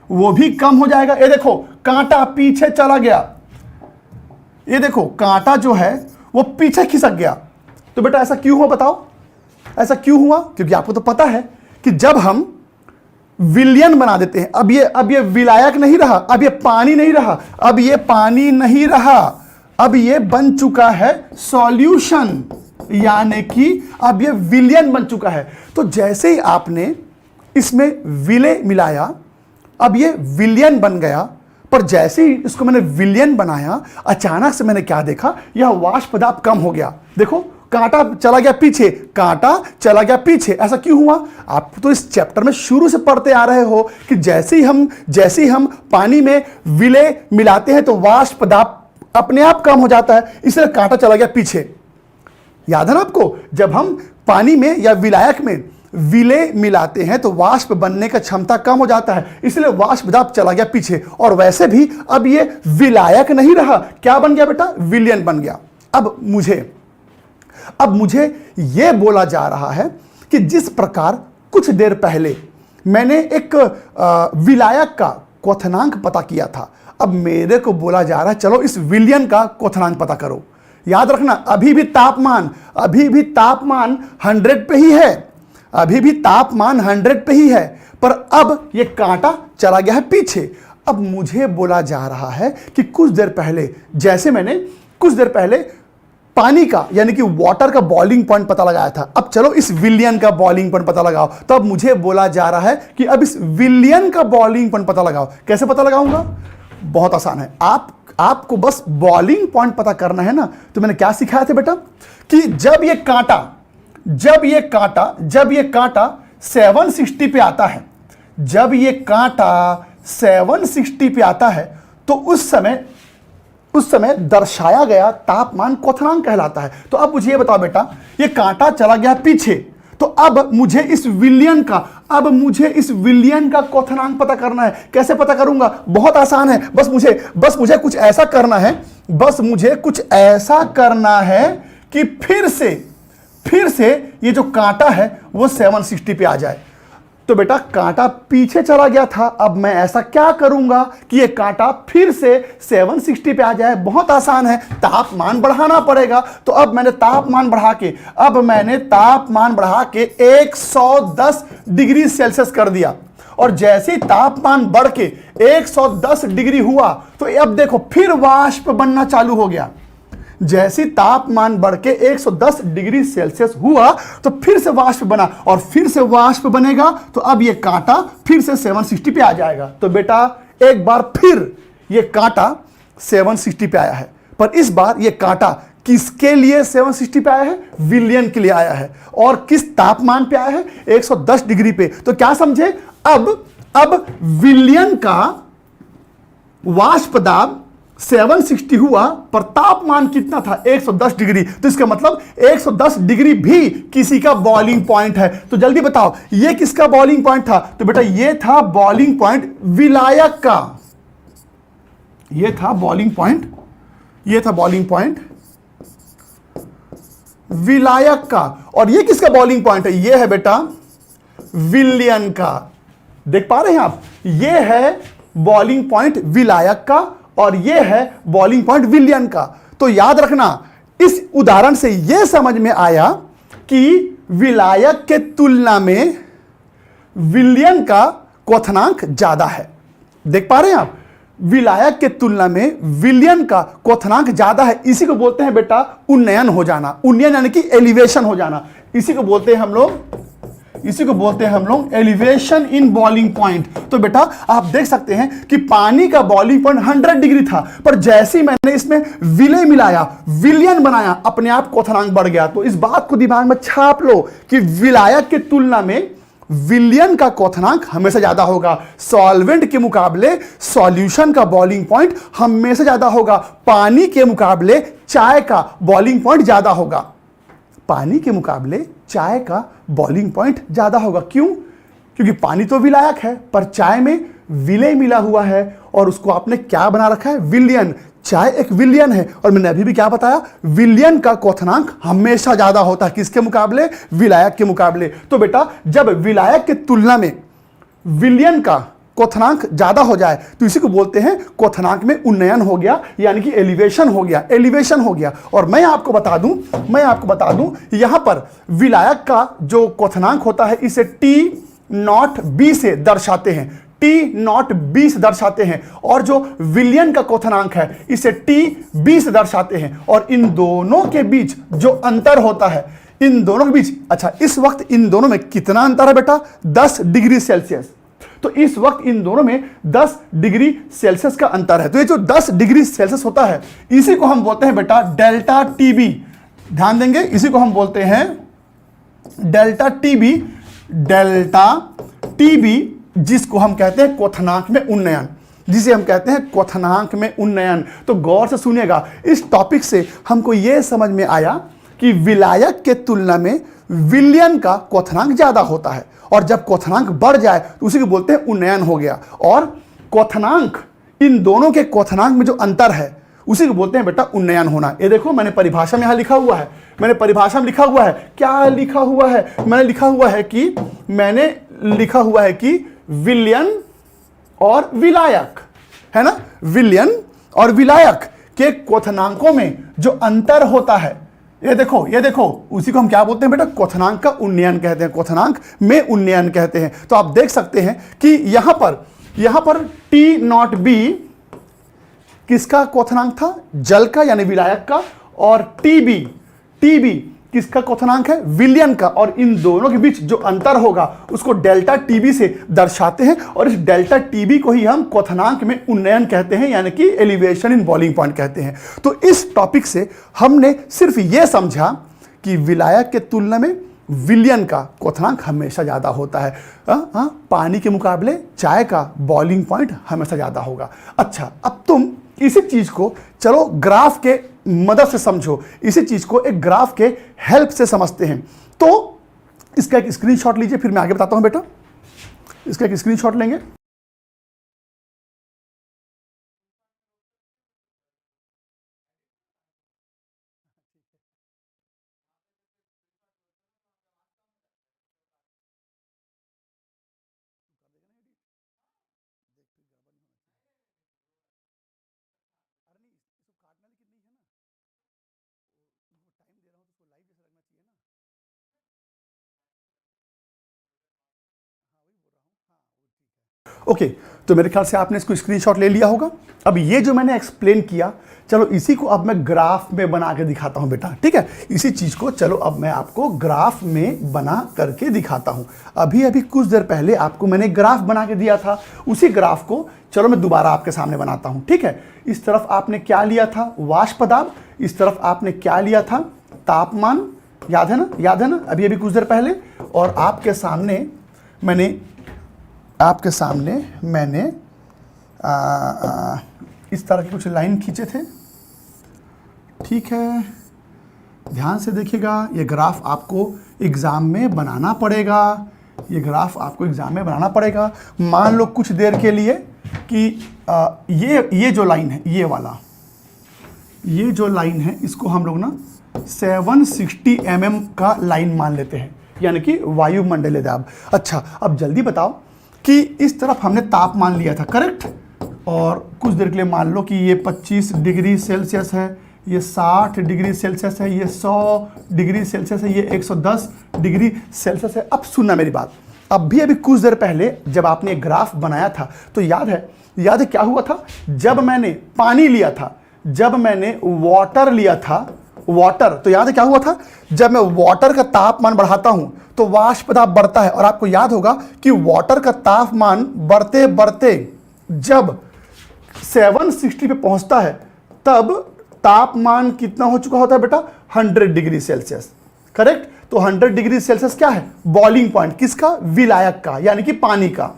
वो भी कम हो जाएगा। ये देखो कांटा पीछे चला गया, ये देखो कांटा जो है वो पीछे खिसक गया। तो बेटा ऐसा क्यों हुआ बताओ, ऐसा क्यों हुआ? क्योंकि आपको तो पता है कि जब हम विलयन बना देते हैं, अब ये विलायक नहीं रहा, अब ये पानी नहीं रहा, अब ये पानी नहीं रहा, अब ये बन चुका है सॉल्यूशन, यानी कि अब ये विलयन बन चुका है। तो जैसे ही आपने इसमें विलेय मिलाया अब ये विलयन बन गया। पर जैसे ही इसको मैंने विलयन बनाया अचानक से मैंने क्या देखा, यह वाष्प दाब कम हो गया। देखो कांटा चला गया पीछे, कांटा चला गया पीछे। ऐसा क्यों हुआ? आप तो इस चैप्टर में शुरू से पढ़ते आ रहे हो कि जैसे ही हम पानी में विलेय मिलाते हैं तो वाष्प दाब अपने आप कम हो जाता है, इसलिए कांटा चला गया पीछे। याद है ना आपको, जब हम पानी में या विलायक में विलेय मिलाते हैं तो वाष्प बनने का क्षमता कम हो जाता है, इसलिए वाष्प दाब चला गया पीछे। और वैसे भी अब ये विलायक नहीं रहा, क्या बन गया बेटा? विलयन बन गया। अब मुझे यह बोला जा रहा है कि जिस प्रकार कुछ देर पहले मैंने एक विलायक का क्वथनांक पता किया था, अब मेरे को बोला जा रहा है चलो इस विलयन का क्वथनांक पता करो। याद रखना अभी भी तापमान 100 पे ही है, अभी भी तापमान 100 पे ही है, पर अब ये कांटा चला गया है पीछे। अब मुझे बोला जा रहा है कि कुछ देर पहले, जैसे मैंने कुछ देर पहले पानी का यानी कि वाटर का बॉइलिंग पॉइंट पता लगाया था, अब चलो इस विलयन का बॉइलिंग पॉइंट पता लगाओ। तो अब मुझे बोला जा रहा है कि अब इस विलयन का बॉइलिंग पॉइंट पता लगाओ। कैसे पता लगाऊंगा? बहुत आसान है, आपको बस बॉइलिंग पॉइंट पता करना है ना। तो मैंने क्या सिखाया था बेटा कि जब ये कांटा 760 पे आता है, जब ये कांटा 760 पे आता है तो उस समय दर्शाया गया तापमान क्वथनांक कहलाता है। तो अब मुझे ये बताओ बेटा, ये कांटा चला गया पीछे, तो अब मुझे इस विलयन का क्वथनांक पता करना है। कैसे पता करूंगा? बहुत आसान है, बस मुझे कुछ ऐसा करना है कि फिर से ये जो कांटा है वो 760 पे आ जाए। तो बेटा कांटा पीछे चला गया था, अब मैं ऐसा क्या करूंगा कि ये कांटा फिर से 760 पे आ जाए? बहुत आसान है, तापमान बढ़ाना पड़ेगा। तो अब मैंने तापमान बढ़ा के 110 डिग्री सेल्सियस कर दिया। और जैसे ही तापमान बढ़ के 110 डिग्री हुआ तो अब देखो फिर वाष्प बनना चालू हो गया। जैसे तापमान बढ़ के 110 डिग्री सेल्सियस हुआ तो फिर से वाष्प बना, और फिर से वाष्प बनेगा तो अब ये कांटा फिर से 760 पे आ जाएगा। तो बेटा एक बार फिर ये कांटा 760 पे आया है, पर इस बार ये कांटा किसके लिए 760 पे आया है? विलयन के लिए आया है। और किस तापमान पे आया है? 110 डिग्री पे। तो क्या समझे? अब विलयन का वाष्प दाब 760 हुआ, पर तापमान कितना था? 110 डिग्री। तो इसका मतलब 110 डिग्री भी किसी का बॉइलिंग पॉइंट है। तो जल्दी बताओ ये किसका बॉइलिंग पॉइंट था? तो बेटा ये था बॉइलिंग पॉइंट विलायक का, ये था बॉइलिंग पॉइंट विलायक का। और ये किसका बॉइलिंग पॉइंट है? ये है बेटा विलयन का। देख पा रहे हैं आप? ये है बॉइलिंग पॉइंट विलायक का और ये है बॉइलिंग पॉइंट विलयन का। तो याद रखना, इस उदाहरण से यह समझ में आया कि विलायक के तुलना में विलयन का क्वथनांक ज्यादा है। देख पा रहे हैं आप? विलायक के तुलना में विलयन का क्वथनांक ज्यादा है। इसी को बोलते हैं बेटा उन्नयन हो जाना। उन्नयन यानी कि एलिवेशन हो जाना, इसी को बोलते हैं हम लोग इसी को बोलते हैं हम लोग एलिवेशन इन बॉइलिंग पॉइंट। तो बेटा आप देख सकते हैं कि पानी का बॉइलिंग पॉइंट 100 डिग्री था, पर जैसे ही मैंने इसमें विलय मिलाया, विलयन बनाया, अपने आप क्वथनांक बढ़ गया। तो इस बात को दिमाग में छाप लो कि विलायक की तुलना में विलयन का क्वथनांक हमेशा ज्यादा होगा। सॉल्वेंट के मुकाबले सॉल्यूशन का बॉइलिंग पॉइंट हमेशा ज्यादा होगा। पानी के मुकाबले चाय का बॉइलिंग पॉइंट ज्यादा होगा। पानी के मुकाबले चाय का बॉइलिंग पॉइंट ज्यादा होगा। क्यों? क्योंकि पानी तो विलायक है, पर चाय में विलय मिला हुआ है और उसको आपने क्या बना रखा है? विलयन। चाय एक विलयन है और मैंने अभी भी क्या बताया? विलयन का क्वथनांक हमेशा ज्यादा होता है। किसके मुकाबले? विलायक के मुकाबले। तो बेटा जब विलायक की तुलना में विलयन का क्वथनांक ज्यादा हो जाए तो इसी को बोलते हैं क्वथनांक में उन्नयन हो गया, यानी कि एलिवेशन हो गया, एलिवेशन हो गया। और मैं आपको बता दूं यहां पर विलायक का जो क्वथनांक होता है इसे T0B से दर्शाते हैं, T0B से दर्शाते हैं, और जो विलयन का क्वथनांक है इसे TB से दर्शाते हैं। और इन दोनों के बीच जो अंतर होता है, इन दोनों के बीच, अच्छा इस वक्त इन दोनों में कितना अंतर है बेटा? 10 डिग्री सेल्सियस। तो इस वक्त इन दोनों में 10 डिग्री सेल्सियस का अंतर है। तो ये जो 10 डिग्री सेल्सियस होता है इसी को हम बोलते हैं बेटा डेल्टा टीबी। ध्यान देंगे, इसी को हम बोलते हैं डेल्टा टीबी, डेल्टा टीबी, जिसको हम कहते हैं क्वथनांक में उन्नयन, जिसे हम कहते हैं क्वथनांक में उन्नयन। तो गौर से सुनिएगा, इस टॉपिक से हमको यह समझ में आया कि विलायक के तुलना में विलयन का क्वथनांक ज्यादा होता है, और जब क्वथनांक बढ़ जाए तो उसी को बोलते हैं उन्नयन हो गया। और क्वथनांक, इन दोनों के क्वथनांक में जो अंतर है उसी को बोलते हैं बेटा उन्नयन होना। ये देखो मैंने परिभाषा में यहां लिखा हुआ है, मैंने परिभाषा में लिखा हुआ है, क्या लिखा हुआ है? मैंने लिखा हुआ है कि विलयन और विलायक, है ना, विलयन और विलायक के क्वथनांकों में जो अंतर होता है, ये देखो उसी को हम क्या बोलते हैं बेटा? क्वथनांक का उन्नयन कहते हैं, क्वथनांक में उन्नयन कहते हैं। तो आप देख सकते हैं कि यहां पर T0B किसका क्वथनांक था? जल का यानी विलायक का। और TB किसका क्वथनांक है? विलयन का। और इन दोनों के बीच जो अंतर होगा उसको डेल्टा टीबी से दर्शाते हैं, और इस डेल्टा टीबी को ही हम क्वथनांक में उन्नयन कहते हैं, यानी कि एलिवेशन इन बॉइलिंग पॉइंट कहते हैं। तो इस टॉपिक से हमने सिर्फ यह समझा कि विलायक के तुलना में विलयन का क्वथनांक हमेशा ज्यादा होता है। पानी के मुकाबले चाय का बॉइलिंग पॉइंट हमेशा ज्यादा होगा। अच्छा, अब तुम इसी चीज को चलो ग्राफ के मदद से समझो, इसी चीज को एक ग्राफ के हेल्प से समझते हैं। तो इसका एक स्क्रीनशॉट लीजिए, फिर मैं आगे बताता हूं बेटा। इसका एक स्क्रीनशॉट लेंगे। ओके, तो मेरे ख्याल से आपने इसको स्क्रीनशॉट ले लिया होगा। अब ये जो मैंने एक्सप्लेन किया, चलो इसी को अब मैं ग्राफ में बना के दिखाता हूं बेटा, ठीक है। इसी चीज को चलो अब मैं आपको ग्राफ में बना करके दिखाता हूं। अभी कुछ देर पहले आपको मैंने ग्राफ बना के दिया था, उसी ग्राफ को चलो मैं दोबारा आपके सामने बनाता हूं, ठीक है। इस तरफ आपने क्या लिया था? वाष्प दाब। इस तरफ आपने क्या लिया था? तापमान। याद है ना? अभी कुछ देर पहले। और आपके सामने मैंने इस तरह के कुछ लाइन खींचे थे, ठीक है। ध्यान से देखिएगा, ये ग्राफ आपको एग्जाम में बनाना पड़ेगा, मान लो कुछ देर के लिए कि ये जो लाइन है, ये जो लाइन है इसको हम लोग ना 760 mm का लाइन मान लेते हैं, यानी कि वायुमंडलीय दाब। अच्छा, अब जल्दी बताओ कि इस तरफ हमने तापमान लिया था, करेक्ट। और कुछ देर के लिए मान लो कि ये 25 डिग्री सेल्सियस है, ये 60 डिग्री सेल्सियस है, ये 100 डिग्री सेल्सियस है, ये 110 डिग्री सेल्सियस है। अब सुनना मेरी बात, अभी कुछ देर पहले जब आपने ग्राफ बनाया था तो याद है क्या हुआ था? जब मैंने पानी लिया था, जब मैंने वाटर लिया था, वाटर, तो याद है क्या हुआ था, जब मैं वाटर का तापमान बढ़ाता हूं तो वाष्प दाब बढ़ता है। और आपको याद होगा कि वाटर का तापमान बढ़ते बढ़ते जब 760 पे पहुंचता है तब तापमान कितना हो चुका होता है बेटा, 100 डिग्री सेल्सियस। करेक्ट। तो 100 डिग्री सेल्सियस क्या है, बॉइलिंग पॉइंट किसका, विलायक का, यानी कि पानी का,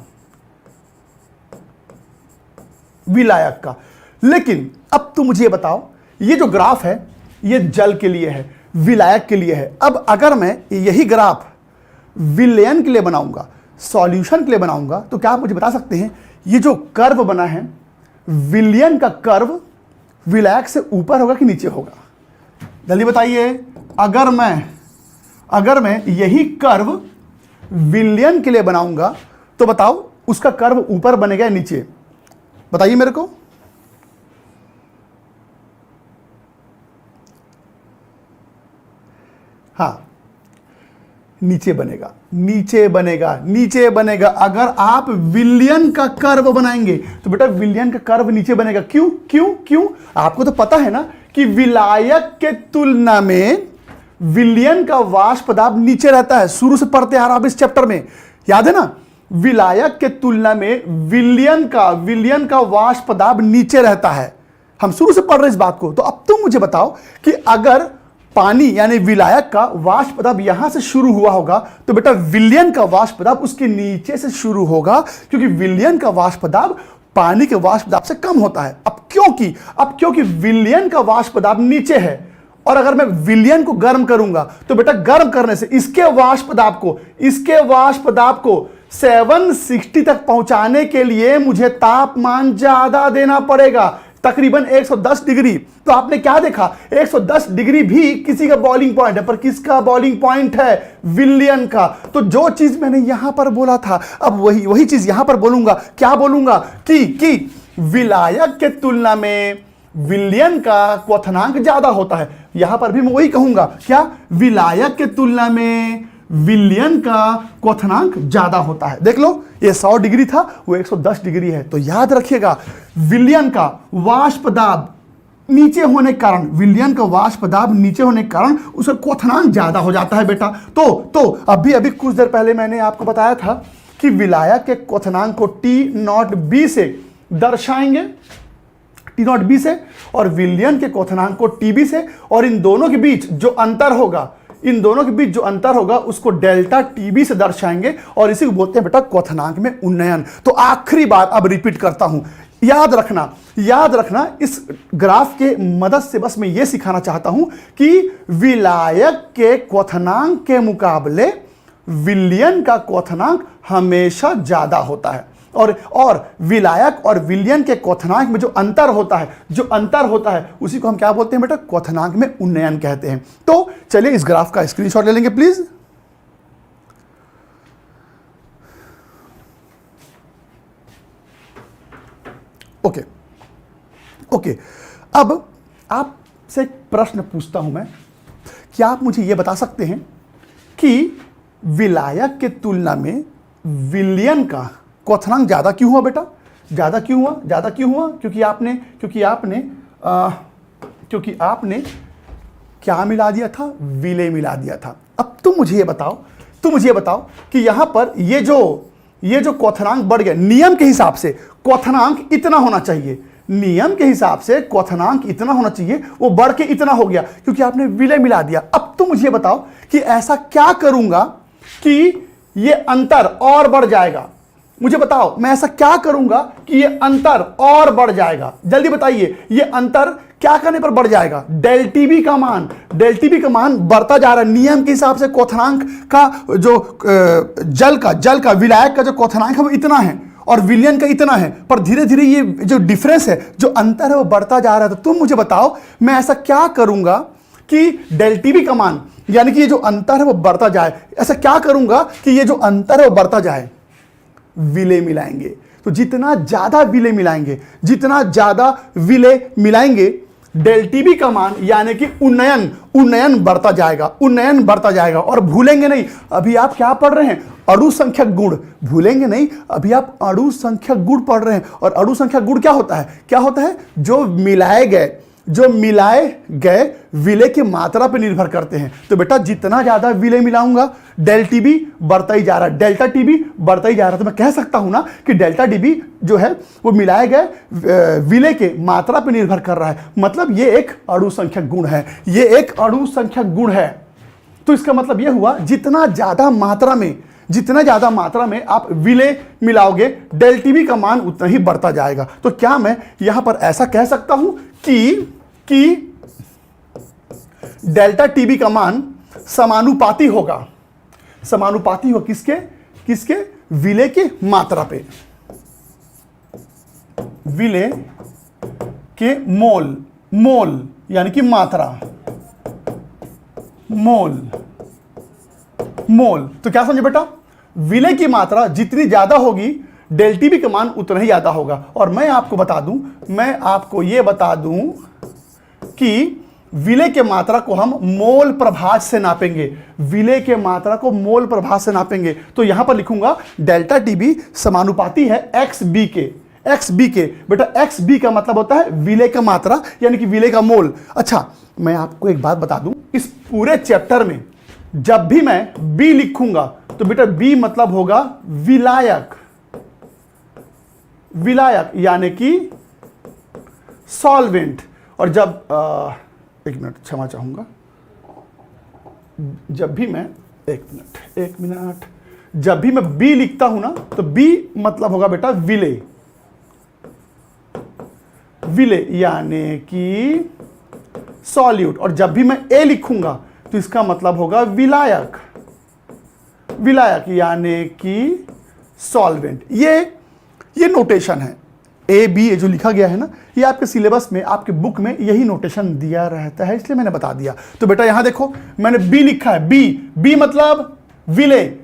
विलायक का। लेकिन अब तुम मुझे बताओ, ये जो ग्राफ है ये जल के लिए है, विलायक के लिए है। अब अगर मैं यही ग्राफ विलयन के लिए बनाऊंगा, सॉल्यूशन के लिए बनाऊंगा, तो क्या आप मुझे बता सकते हैं ये जो कर्व बना है विलयन का कर्व विलायक से ऊपर होगा कि नीचे होगा? जल्दी बताइए। अगर मैं यही कर्व विलयन के लिए बनाऊंगा तो बताओ उसका कर्व ऊपर बनेगा या नीचे? बताइए मेरे को। हाँ, नीचे बनेगा, नीचे बनेगा, नीचे बनेगा। अगर आप विलयन का कर्व बनाएंगे तो बेटा विलयन का कर्व नीचे बनेगा। क्यों क्यों क्यों? आपको तो पता है ना कि विलायक के तुलना में विलयन का वाष्प दाब नीचे रहता है। शुरू से पढ़ते आ रहा आप इस चैप्टर में, याद है ना, विलायक के तुलना में विलयन का वाष्प दाब नीचे रहता है। हम शुरू से पढ़ रहे इस बात को। तो अब तुम मुझे बताओ कि अगर पानी यानी विलायक का वाष्प दाब यहां से शुरू हुआ होगा तो बेटा विलयन का वाष्प दाब उसके नीचे से शुरू होगा, क्योंकि विलयन का वाष्प दाब पानी के वाष्प दाब से कम होता है। अब क्योंकि विलयन का वाष्प दाब नीचे है, और अगर मैं विलयन को गर्म करूंगा तो बेटा गर्म करने से इसके वाष्प दाब को 760 तक पहुंचाने के लिए मुझे तापमान ज्यादा देना पड़ेगा, तकरीबन 110 डिग्री। तो आपने क्या देखा, 110 डिग्री भी किसी का बॉइलिंग पॉइंट है, पर किसका बॉइलिंग पॉइंट है, विलयन का। तो जो चीज मैंने यहां पर बोला था अब वही चीज यहां पर बोलूंगा। क्या बोलूंगा कि विलायक के तुलना में विलयन का क्वथनांक ज्यादा होता है। यहां पर भी मैं वही कहूंगा, क्या, विलायक के तुलना में विलयन का क्वथनांक ज्यादा होता है। देख लो, ये 100 डिग्री था, वो 110 डिग्री है। तो याद रखिएगा विलयन का वाष्प दाब नीचे होने के कारण, विलयन का वाष्प दाब नीचे होने के कारण उसका क्वथनांक ज्यादा हो जाता है बेटा। तो अभी कुछ देर पहले मैंने आपको बताया था कि विलायक के क्वथनांक को T0B से दर्शाएंगे, T0B से, और विलयन के क्वथनांक को TB से, और इन दोनों के बीच जो अंतर होगा उसको डेल्टा TB से दर्शाएंगे, और इसी को बोलते हैं बेटा क्वथनांक में उन्नयन। तो आखिरी बार अब रिपीट करता हूं, याद रखना इस ग्राफ के मदद से बस मैं ये सिखाना चाहता हूं कि विलायक के क्वथनांक के मुकाबले विलयन का क्वथनांक हमेशा ज्यादा होता है, और विलायक और विलयन के क्वथनांक में जो अंतर होता है उसी को हम क्या बोलते हैं बेटा, क्वथनांक में उन्नयन कहते हैं। तो चलिए इस ग्राफ का स्क्रीनशॉट ले लेंगे प्लीज। ओके, अब आपसे एक प्रश्न पूछता हूं मैं, क्या आप मुझे यह बता सकते हैं कि विलायक के तुलना में विलयन का क्वथनांक ज्यादा क्यों हुआ बेटा? ज्यादा क्यों हुआ? क्योंकि आपने क्या मिला दिया था, विलय मिला दिया था। अब तुम मुझे ये बताओ कि यहां पर ये जो क्वथनांक बढ़ गया, नियम के हिसाब से क्वथनांक इतना होना चाहिए, वो बढ़ के इतना हो गया क्योंकि आपने विलय मिला दिया। अब तुम मुझे बताओ कि ऐसा क्या करूंगा कि ये अंतर और बढ़ जाएगा? मुझे बताओ, मैं ऐसा क्या करूंगा कि ये अंतर और बढ़ जाएगा? जल्दी बताइए, ये अंतर क्या करने पर बढ़ जाएगा? डेल टीबी का मान बढ़ता जा रहा है। नियम के हिसाब से क्वथनांक का जो जल का विलायक का जो क्वथनांक है वो इतना है और विलयन का इतना है, पर धीरे धीरे ये जो डिफरेंस है, जो अंतर है वो बढ़ता जा रहा है। तो तुम मुझे बताओ, मैं ऐसा क्या करूंगा कि डेल टीबी का मान, यानी कि ये जो अंतर है वो बढ़ता जाए। ऐसा क्या करूंगा कि ये जो अंतर है वो बढ़ता जाए? विलय मिलाएंगे। तो जितना ज्यादा विलय मिलाएंगे डेल टीबी का मान, यानी कि उन्नयन बढ़ता जाएगा। और भूलेंगे नहीं, अभी आप क्या पढ़ रहे हैं, अणु संख्यक गुण। भूलेंगे नहीं, अभी आप अणु संख्यक गुण पढ़ रहे हैं। और अणु संख्यक गुण क्या होता है? जो मिलाए गए जो मिलाए गए विलेय की मात्रा पर निर्भर करते हैं। तो बेटा जितना ज्यादा विलेय मिलाऊंगा डेल टीबी बढ़ता ही जा रहा है, डेल्टा टीबी बढ़ता ही जा रहा है। तो मैं कह सकता हूं ना कि डेल्टा टीबी जो है वो मिलाए गए विलेय के मात्रा पर निर्भर कर रहा है। मतलब ये एक अणु संख्यक गुण है, ये एक अणु संख्यक गुण है। तो इसका मतलब यह हुआ जितना ज्यादा मात्रा में आप विलेय मिलाओगे डेल टीबी का मान उतना ही बढ़ता जाएगा। तो क्या मैं यहां पर ऐसा कह सकता हूं कि डेल्टा टीबी का मान समानुपाती होगा किसके विलेय के मात्रा पे, विलेय के मोल यानी कि मात्रा, मोल। तो क्या समझे बेटा, विलेय की मात्रा जितनी ज्यादा होगी डेल टीबी का मान उतना ही ज्यादा होगा। और मैं आपको ये बता दूं कि विलेय के मात्रा को हम मोल प्रभाज से नापेंगे, विलेय के मात्रा को मोल प्रभाज से नापेंगे। तो यहां पर लिखूंगा डेल्टा टीबी समानुपाती है एक्स बी के। बेटा एक्स बी का मतलब होता है विलेय का मात्रा यानी कि विलेय का मोल। अच्छा मैं आपको एक बात बता दूं, इस पूरे चैप्टर में जब भी मैं बी लिखूंगा तो बेटा बी मतलब होगा विलायक यानी कि सॉल्वेंट। और जब एक मिनट क्षमा चाहूंगा, जब भी मैं जब भी मैं बी लिखता हूं ना तो बी मतलब होगा बेटा विलेय यानी कि सॉल्यूट। और जब भी मैं ए लिखूंगा तो इसका मतलब होगा विलायक यानी कि सॉल्वेंट। ये नोटेशन है ए बी, जो लिखा गया है ना, ये आपके सिलेबस में, आपके बुक में यही नोटेशन दिया रहता है, इसलिए मैंने बता दिया। तो बेटा यहां देखो मैंने बी लिखा है, बी मतलब विलेय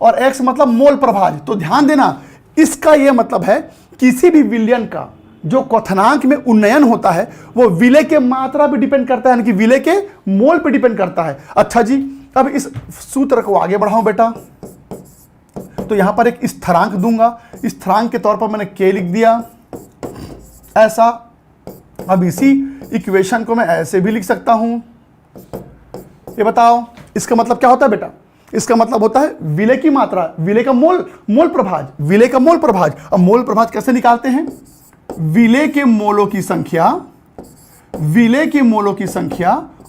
और एक्स मतलब मोल प्रभाज। तो ध्यान देना इसका यह मतलब है किसी भी विलयन का जो क्वथनांक में उन्नयन होता है वो विलेय के मात्रा पे डिपेंड करता है, यानी कि विलेय के मोल पे डिपेंड करता है। अच्छा जी, अब इस सूत्र को आगे बढ़ाऊं बेटा, तो यहां पर एक स्थिरांक दूंगा, स्थिरांक के तौर पर मैंने k लिख दिया ऐसा। अब इसी इक्वेशन को मैं ऐसे भी लिख सकता हूं। ये बताओ इसका मतलब क्या होता है बेटा, इसका मतलब होता है विलेय की मात्रा, विलेय का मोल प्रभाज, विलेय का मोल प्रभाज। अब मोल प्रभाज कैसे निकालते हैं, विलेय के मोलों की संख्या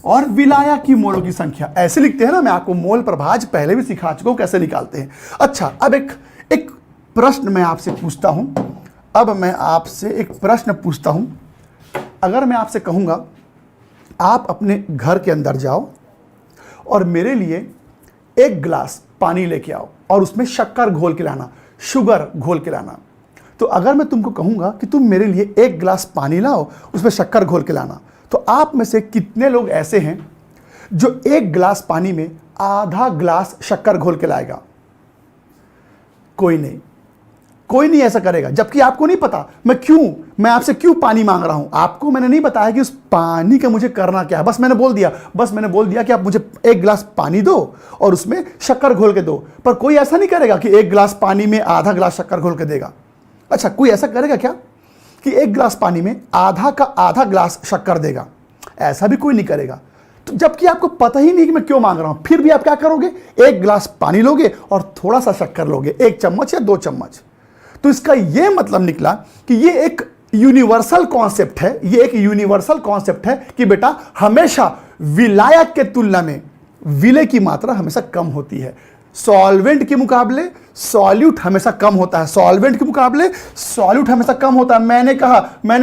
और विलायक की मोलों की संख्या, ऐसे लिखते हैं ना। मैं आपको मोल प्रभाज पहले भी सिखा चुका हूं कैसे निकालते हैं। अच्छा अब एक प्रश्न मैं आपसे पूछता हूं, अगर मैं आपसे कहूंगा आप अपने घर के अंदर जाओ और मेरे लिए एक गिलास पानी लेके आओ और उसमें शक्कर घोल के लाना, शुगर घोल के लाना। तो अगर मैं तुमको कहूंगा कि तुम मेरे लिए एक गिलास पानी लाओ उसमें शक्कर घोल के लाना, तो आप में से कितने लोग ऐसे हैं जो एक गिलास पानी में आधा गिलास शक्कर घोल के लाएगा? कोई नहीं ऐसा करेगा। जबकि आपको नहीं पता मैं आपसे क्यों पानी मांग रहा हूं। आपको मैंने नहीं बताया कि उस पानी का मुझे करना क्या है, बस मैंने बोल दिया कि आप मुझे एक गिलास पानी दो और उसमें शक्कर घोल के दो। पर कोई ऐसा नहीं करेगा कि एक गिलास पानी में आधा गिलास शक्कर घोल के देगा। अच्छा कोई ऐसा करेगा क्या कि एक गिलास पानी में आधा का आधा गिलास शक्कर देगा? ऐसा भी कोई नहीं करेगा। तो जबकि आपको पता ही नहीं कि मैं क्यों मांग रहा हूं, फिर भी आप क्या करोगे, एक गिलास पानी लोगे और थोड़ा सा शक्कर लोगे, 1 चम्मच या 2 चम्मच। तो इसका यह मतलब निकला कि ये एक यूनिवर्सल कॉन्सेप्ट है, कि बेटा हमेशा विलायक के तुलना में विलेय की मात्रा हमेशा कम होती है। सॉल्वेंट के मुकाबले सॉल्यूट हमेशा कम होता है, मैंने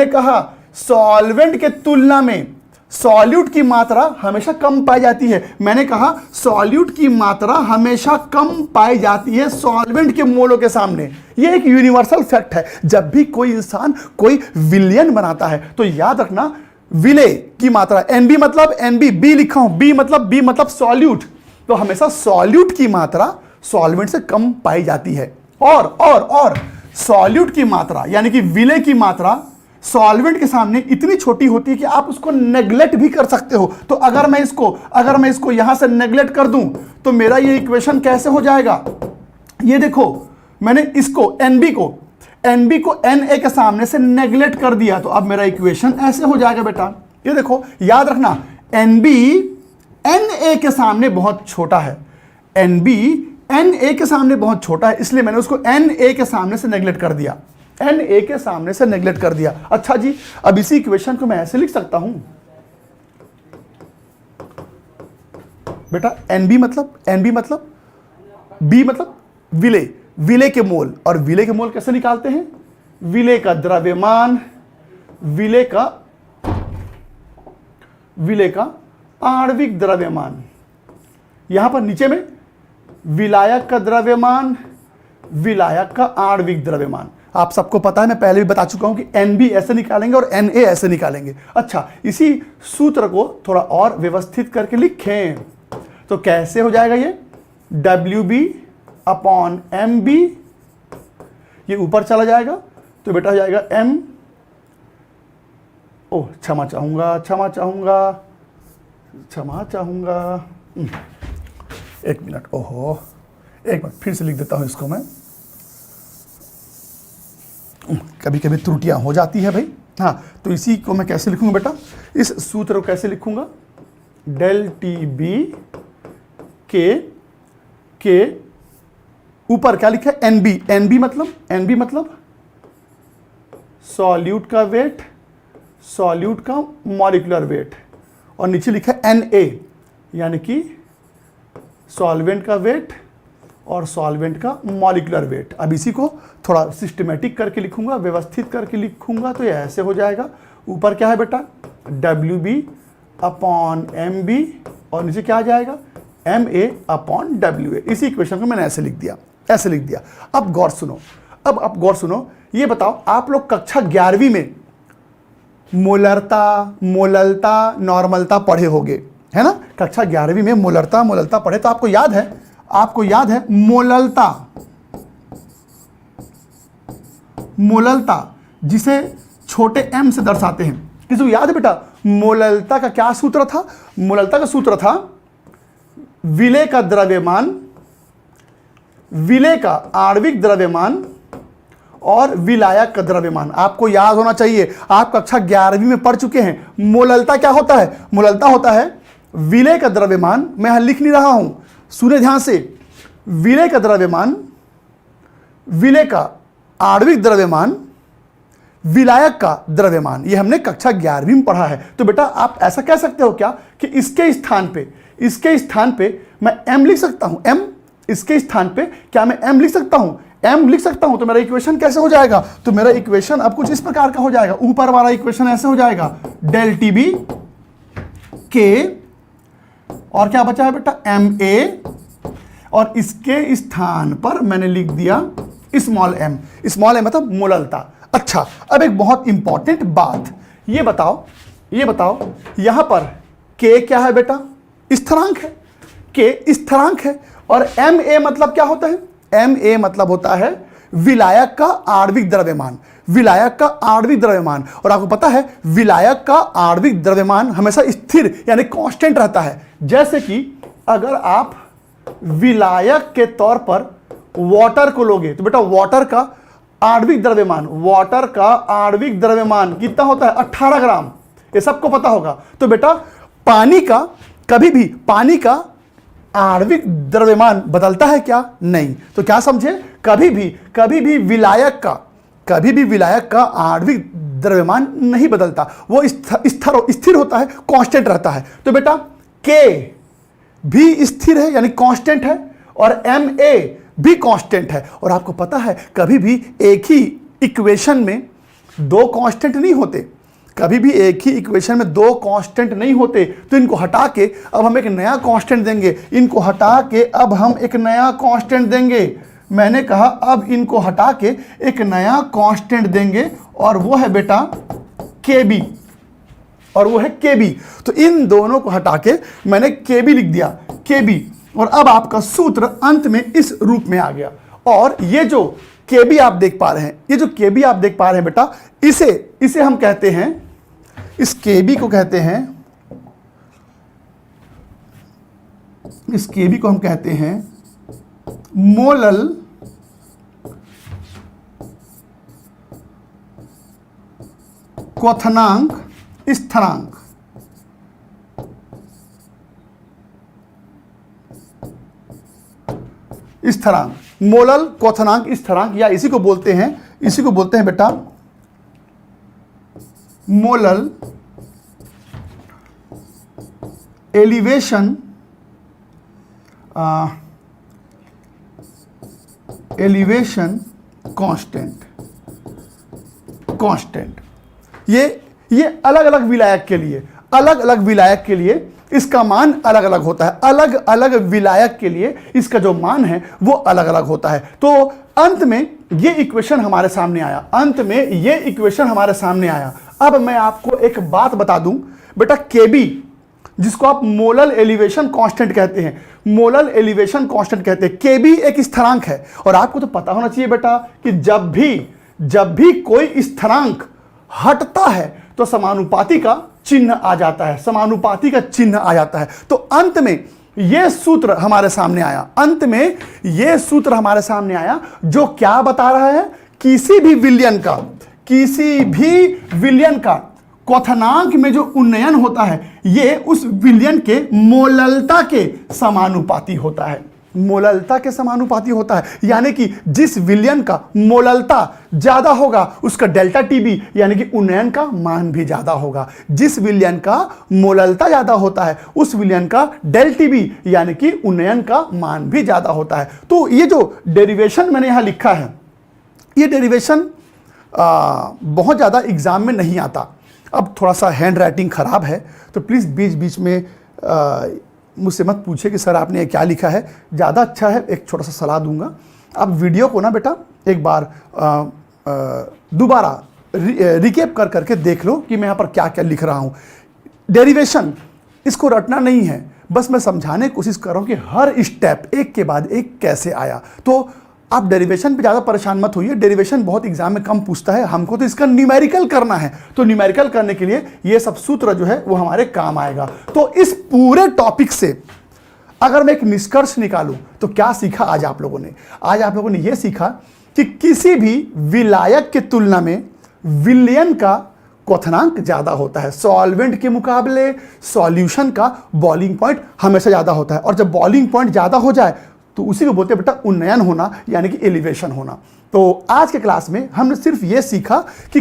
कहा सॉल्वेंट के तुलना में सॉल्यूट की मात्रा हमेशा कम पाई जाती है। मैंने कहा सॉल्यूट की मात्रा हमेशा कम पाई जाती है सॉल्वेंट के मोलों के सामने। यह एक यूनिवर्सल फैक्ट है। जब भी कोई इंसान कोई विलयन बनाता है तो याद रखना विलेय की मात्रा, बी लिखा हूं, बी मतलब सॉल्यूट, तो हमेशा सॉल्यूट की मात्रा सॉल्वेंट से कम पाई जाती है। और सॉल्यूट की मात्रा यानी कि विलेय की मात्रा सॉल्वेंट के सामने इतनी छोटी होती है कि आप उसको नेग्लेक्ट भी कर सकते हो। तो अगर मैं इसको यहां से नेग्लेक्ट कर दूं तो मेरा ये इक्वेशन कैसे हो जाएगा? ये देखो मैंने इसको एनबी को Na के सामने से नेग्लेक्ट कर दिया, तो अब मेरा इक्वेशन ऐसे हो जाएगा बेटा। ये देखो, याद रखना, एनबी Na के सामने बहुत छोटा है, एनबी Na के सामने बहुत छोटा है, इसलिए मैंने उसको Na के सामने से नेग्लेक्ट कर दिया, Na के सामने से नेग्लेक्ट कर दिया। अच्छा जी, अब इसी इक्वेशन को मैं ऐसे लिख सकता हूं बेटा, एनबी मतलब बी मतलब विलेय के मोल, और विलेय के मोल कैसे निकालते हैं? विलेय का द्रव्यमान, विलेय का आणविक द्रव्यमान, यहां पर नीचे में विलायक का द्रव्यमान, विलायक का आणविक द्रव्यमान। आप सबको पता है, मैं पहले भी बता चुका हूं कि एनबी ऐसे निकालेंगे और Na ऐसे निकालेंगे। अच्छा, इसी सूत्र को थोड़ा और व्यवस्थित करके लिखें तो कैसे हो जाएगा ये? WB अपॉन MB, ये ऊपर चला जाएगा तो बेटा हो जाएगा M, ओह क्षमा चाहूंगा, एक मिनट, ओहो एक मिनट, फिर से लिख देता हूं इसको मैं, कभी कभी त्रुटियां हो जाती है भाई। हाँ, तो इसी को मैं कैसे लिखूंगा बेटा? इस सूत्र को कैसे लिखूंगा? डेल TB के ऊपर क्या लिखा है? NB मतलब सॉल्यूट का वेट, सॉल्यूट का मॉलिक्यूलर वेट, और नीचे लिखा है Na यानी कि सॉल्वेंट का वेट और सॉल्वेंट का मॉलिक्यूलर वेट। अब इसी को थोड़ा सिस्टमेटिक करके लिखूंगा, व्यवस्थित करके लिखूंगा तो ये ऐसे हो जाएगा। ऊपर क्या है बेटा? WB अपॉन MB, और नीचे क्या आ जाएगा? MA upon WA। इसी इक्वेशन को मैंने ऐसे लिख दिया। अब गौर सुनो, ये बताओ, आप लोग कक्षा 11वीं में मोलरता, नॉर्मलता पढ़े होगे, है ना? कक्षा 11वीं में मोलरता पढ़े, तो आपको याद है मोललता जिसे छोटे m से दर्शाते हैं। किसी को याद है बेटा मोललता का क्या सूत्र था? मोललता का सूत्र था विलेय का द्रव्यमान, विलेय का आणविक द्रव्यमान और विलायक का द्रव्यमान। आपको याद होना चाहिए, आप कक्षा 11वीं में पढ़ चुके हैं। मोललता क्या होता है? मोललता होता है विलेय का द्रव्यमान, मैं यहां लिख नहीं रहा हूं, सुने ध्यान से, विलेय का द्रव्यमान, विलेय का आणविक द्रव्यमान, विलायक का द्रव्यमान। ये हमने कक्षा 11वीं में पढ़ा है। तो बेटा आप ऐसा कह सकते हो क्या कि इसके स्थान पे मैं m लिख सकता हूं? m इसके स्थान पे क्या मैं m लिख सकता हूं? m लिख सकता हूं। तो मेरा इक्वेशन कैसे हो जाएगा? तो मेरा इक्वेशन अब कुछ इस प्रकार का हो जाएगा। ऊपर वाला इक्वेशन ऐसे हो जाएगा, डेल TB के, और क्या बचा है बेटा? MA, और इसके स्थान पर मैंने लिख दिया स्मॉल m मतलब मोललता। अच्छा, अब एक बहुत इंपॉर्टेंट बात, ये बताओ यहां पर k क्या है बेटा? स्थिरांक है, k स्थिरांक है। और Ma मतलब क्या होता है? Ma मतलब होता है विलायक का आणविक द्रव्यमान, और आपको पता है विलायक का आणविक द्रव्यमान हमेशा स्थिर यानी कांस्टेंट रहता है। जैसे कि अगर आप विलायक के तौर पर वाटर को लोगे तो बेटा वाटर का आणविक द्रव्यमान कितना होता है? 18 ग्राम, ये सबको पता होगा। तो बेटा पानी का आणविक द्रव्यमान बदलता है क्या? नहीं। तो क्या समझे? कभी भी विलायक का आणविक द्रव्यमान नहीं बदलता, वो स्थिर होता है, कांस्टेंट रहता है। तो बेटा K भी स्थिर है यानी कांस्टेंट है, और Ma भी कांस्टेंट है। और आपको पता है कभी भी एक ही इक्वेशन में दो कांस्टेंट नहीं होते, तो इनको हटा के अब हम एक नया कांस्टेंट देंगे, मैंने कहा अब इनको हटा के एक नया कांस्टेंट देंगे, और वो है बेटा KB, तो इन दोनों को हटा के मैंने KB लिख दिया, KB। और अब आपका सूत्र अंत में इस रूप में आ गया। और ये जो KB आप देख पा रहे हैं, बेटा इसे हम कहते हैं, इस KB को हम कहते हैं क्वथनांक स्थिरांक। स्थिरांक, मोलल क्वथनांक स्थिरांक, या इसी को बोलते हैं बेटा मोलल एलिवेशन कांस्टेंट। ये अलग अलग विलायक के लिए इसका मान अलग अलग होता है। अलग अलग विलायक के लिए इसका जो मान है वो अलग अलग होता है। तो अंत में ये इक्वेशन हमारे सामने आया। अब मैं आपको एक बात बता दूं बेटा, केबी जिसको आप मोलल एलिवेशन कांस्टेंट कहते हैं, केबी एक स्थिरांक है। और आपको तो पता होना चाहिए बेटा कि जब भी कोई स्थिरांक हटता है तो समानुपाती का चिन्ह आ जाता है। तो अंत में यह सूत्र हमारे सामने आया, जो क्या बता रहा है, किसी भी विलयन का क्वथनांक में जो उन्नयन होता है ये उस विलयन के मोललता के समानुपाती होता है। यानी कि जिस विलयन का मोललता ज्यादा होगा उसका डेल्टा टीबी यानी कि उन्नयन का मान भी ज्यादा होगा। जिस विलयन का मोललता ज्यादा होता है उस विलयन का डेल टीबी यानी कि उन्नयन का मान भी ज्यादा होता है। तो ये जो डेरिवेशन मैंने यहां लिखा है, ये डेरिवेशन बहुत ज्यादा एग्जाम में नहीं आता। अब थोड़ा सा हैंड राइटिंग खराब है तो प्लीज़ बीच बीच में मुझसे मत पूछे कि सर आपने ये क्या लिखा है। ज़्यादा अच्छा है, एक छोटा सा सलाह दूंगा, आप वीडियो को ना बेटा एक बार दोबारा रिकेप करके देख लो कि मैं यहाँ पर क्या क्या लिख रहा हूँ। डेरिवेशन इसको रटना नहीं है, बस मैं समझाने की कोशिश कर रहा हूँ कि हर स्टेप एक के बाद एक कैसे आया। तो आप डेरिवेशन पे ज़्यादा परेशान मत होइए, डेरिवेशन बहुत एग्जाम में कम पूछता है, हमको तो इसका न्यूमेरिकल करना है। तो न्यूमेरिकल करने के लिए ये सब सूत्र जो है वो हमारे काम आएगा। तो इस पूरे टॉपिक से अगर मैं एक निष्कर्ष निकालूं तो क्या सीखा आज आप लोगों ने? आज आप लोगों ने ये सीखा कि किसी भी विलायक के तुलना में विलयन का क्वथनांक ज्यादा होता है। सॉल्वेंट के मुकाबले सॉल्यूशन का बॉइलिंग पॉइंट हमेशा ज्यादा होता है, और जब बॉइलिंग पॉइंट ज्यादा हो जाए तो उसी को बोलते हैं बेटा उन्नयन होना यानी कि एलिवेशन होना। तो आज के क्लास में हमने सिर्फ यह सीखा कि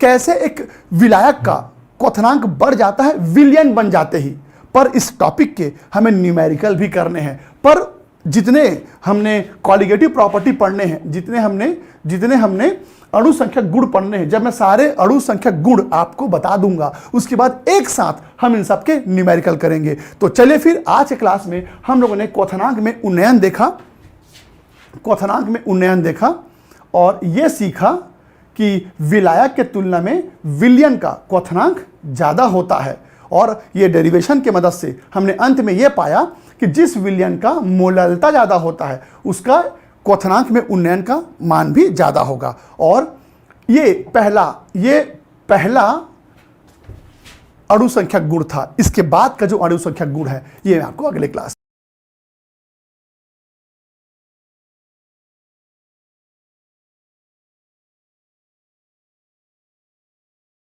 कैसे एक विलायक का क्वथनांक बढ़ जाता है विलयन बन जाते ही। पर इस टॉपिक के हमें न्यूमेरिकल भी करने हैं, पर जितने हमने कॉलिगेटिव प्रॉपर्टी पढ़ने हैं, जितने हमने अणु संख्या गुण पढ़ने हैं, जब मैं सारे अणु संख्या गुण आपको बता दूंगा उसके बाद एक साथ हम इन सब के न्यूमेरिकल करेंगे। तो चलिए फिर आज के क्लास में हम लोगों ने क्वथनांक में उन्नयन देखा और यह सीखा कि विलायक के तुलना में विलयन का क्वथनांक ज्यादा होता है। और ये डेरिवेशन के मदद से हमने अंत में यह पाया कि जिस विलयन का मोललता ज्यादा होता है उसका क्वथनांक में उन्नयन का मान भी ज्यादा होगा। और ये पहला अणु संख्या गुण था। इसके बाद का जो अणु संख्या गुण है ये मैं आपको अगले क्लास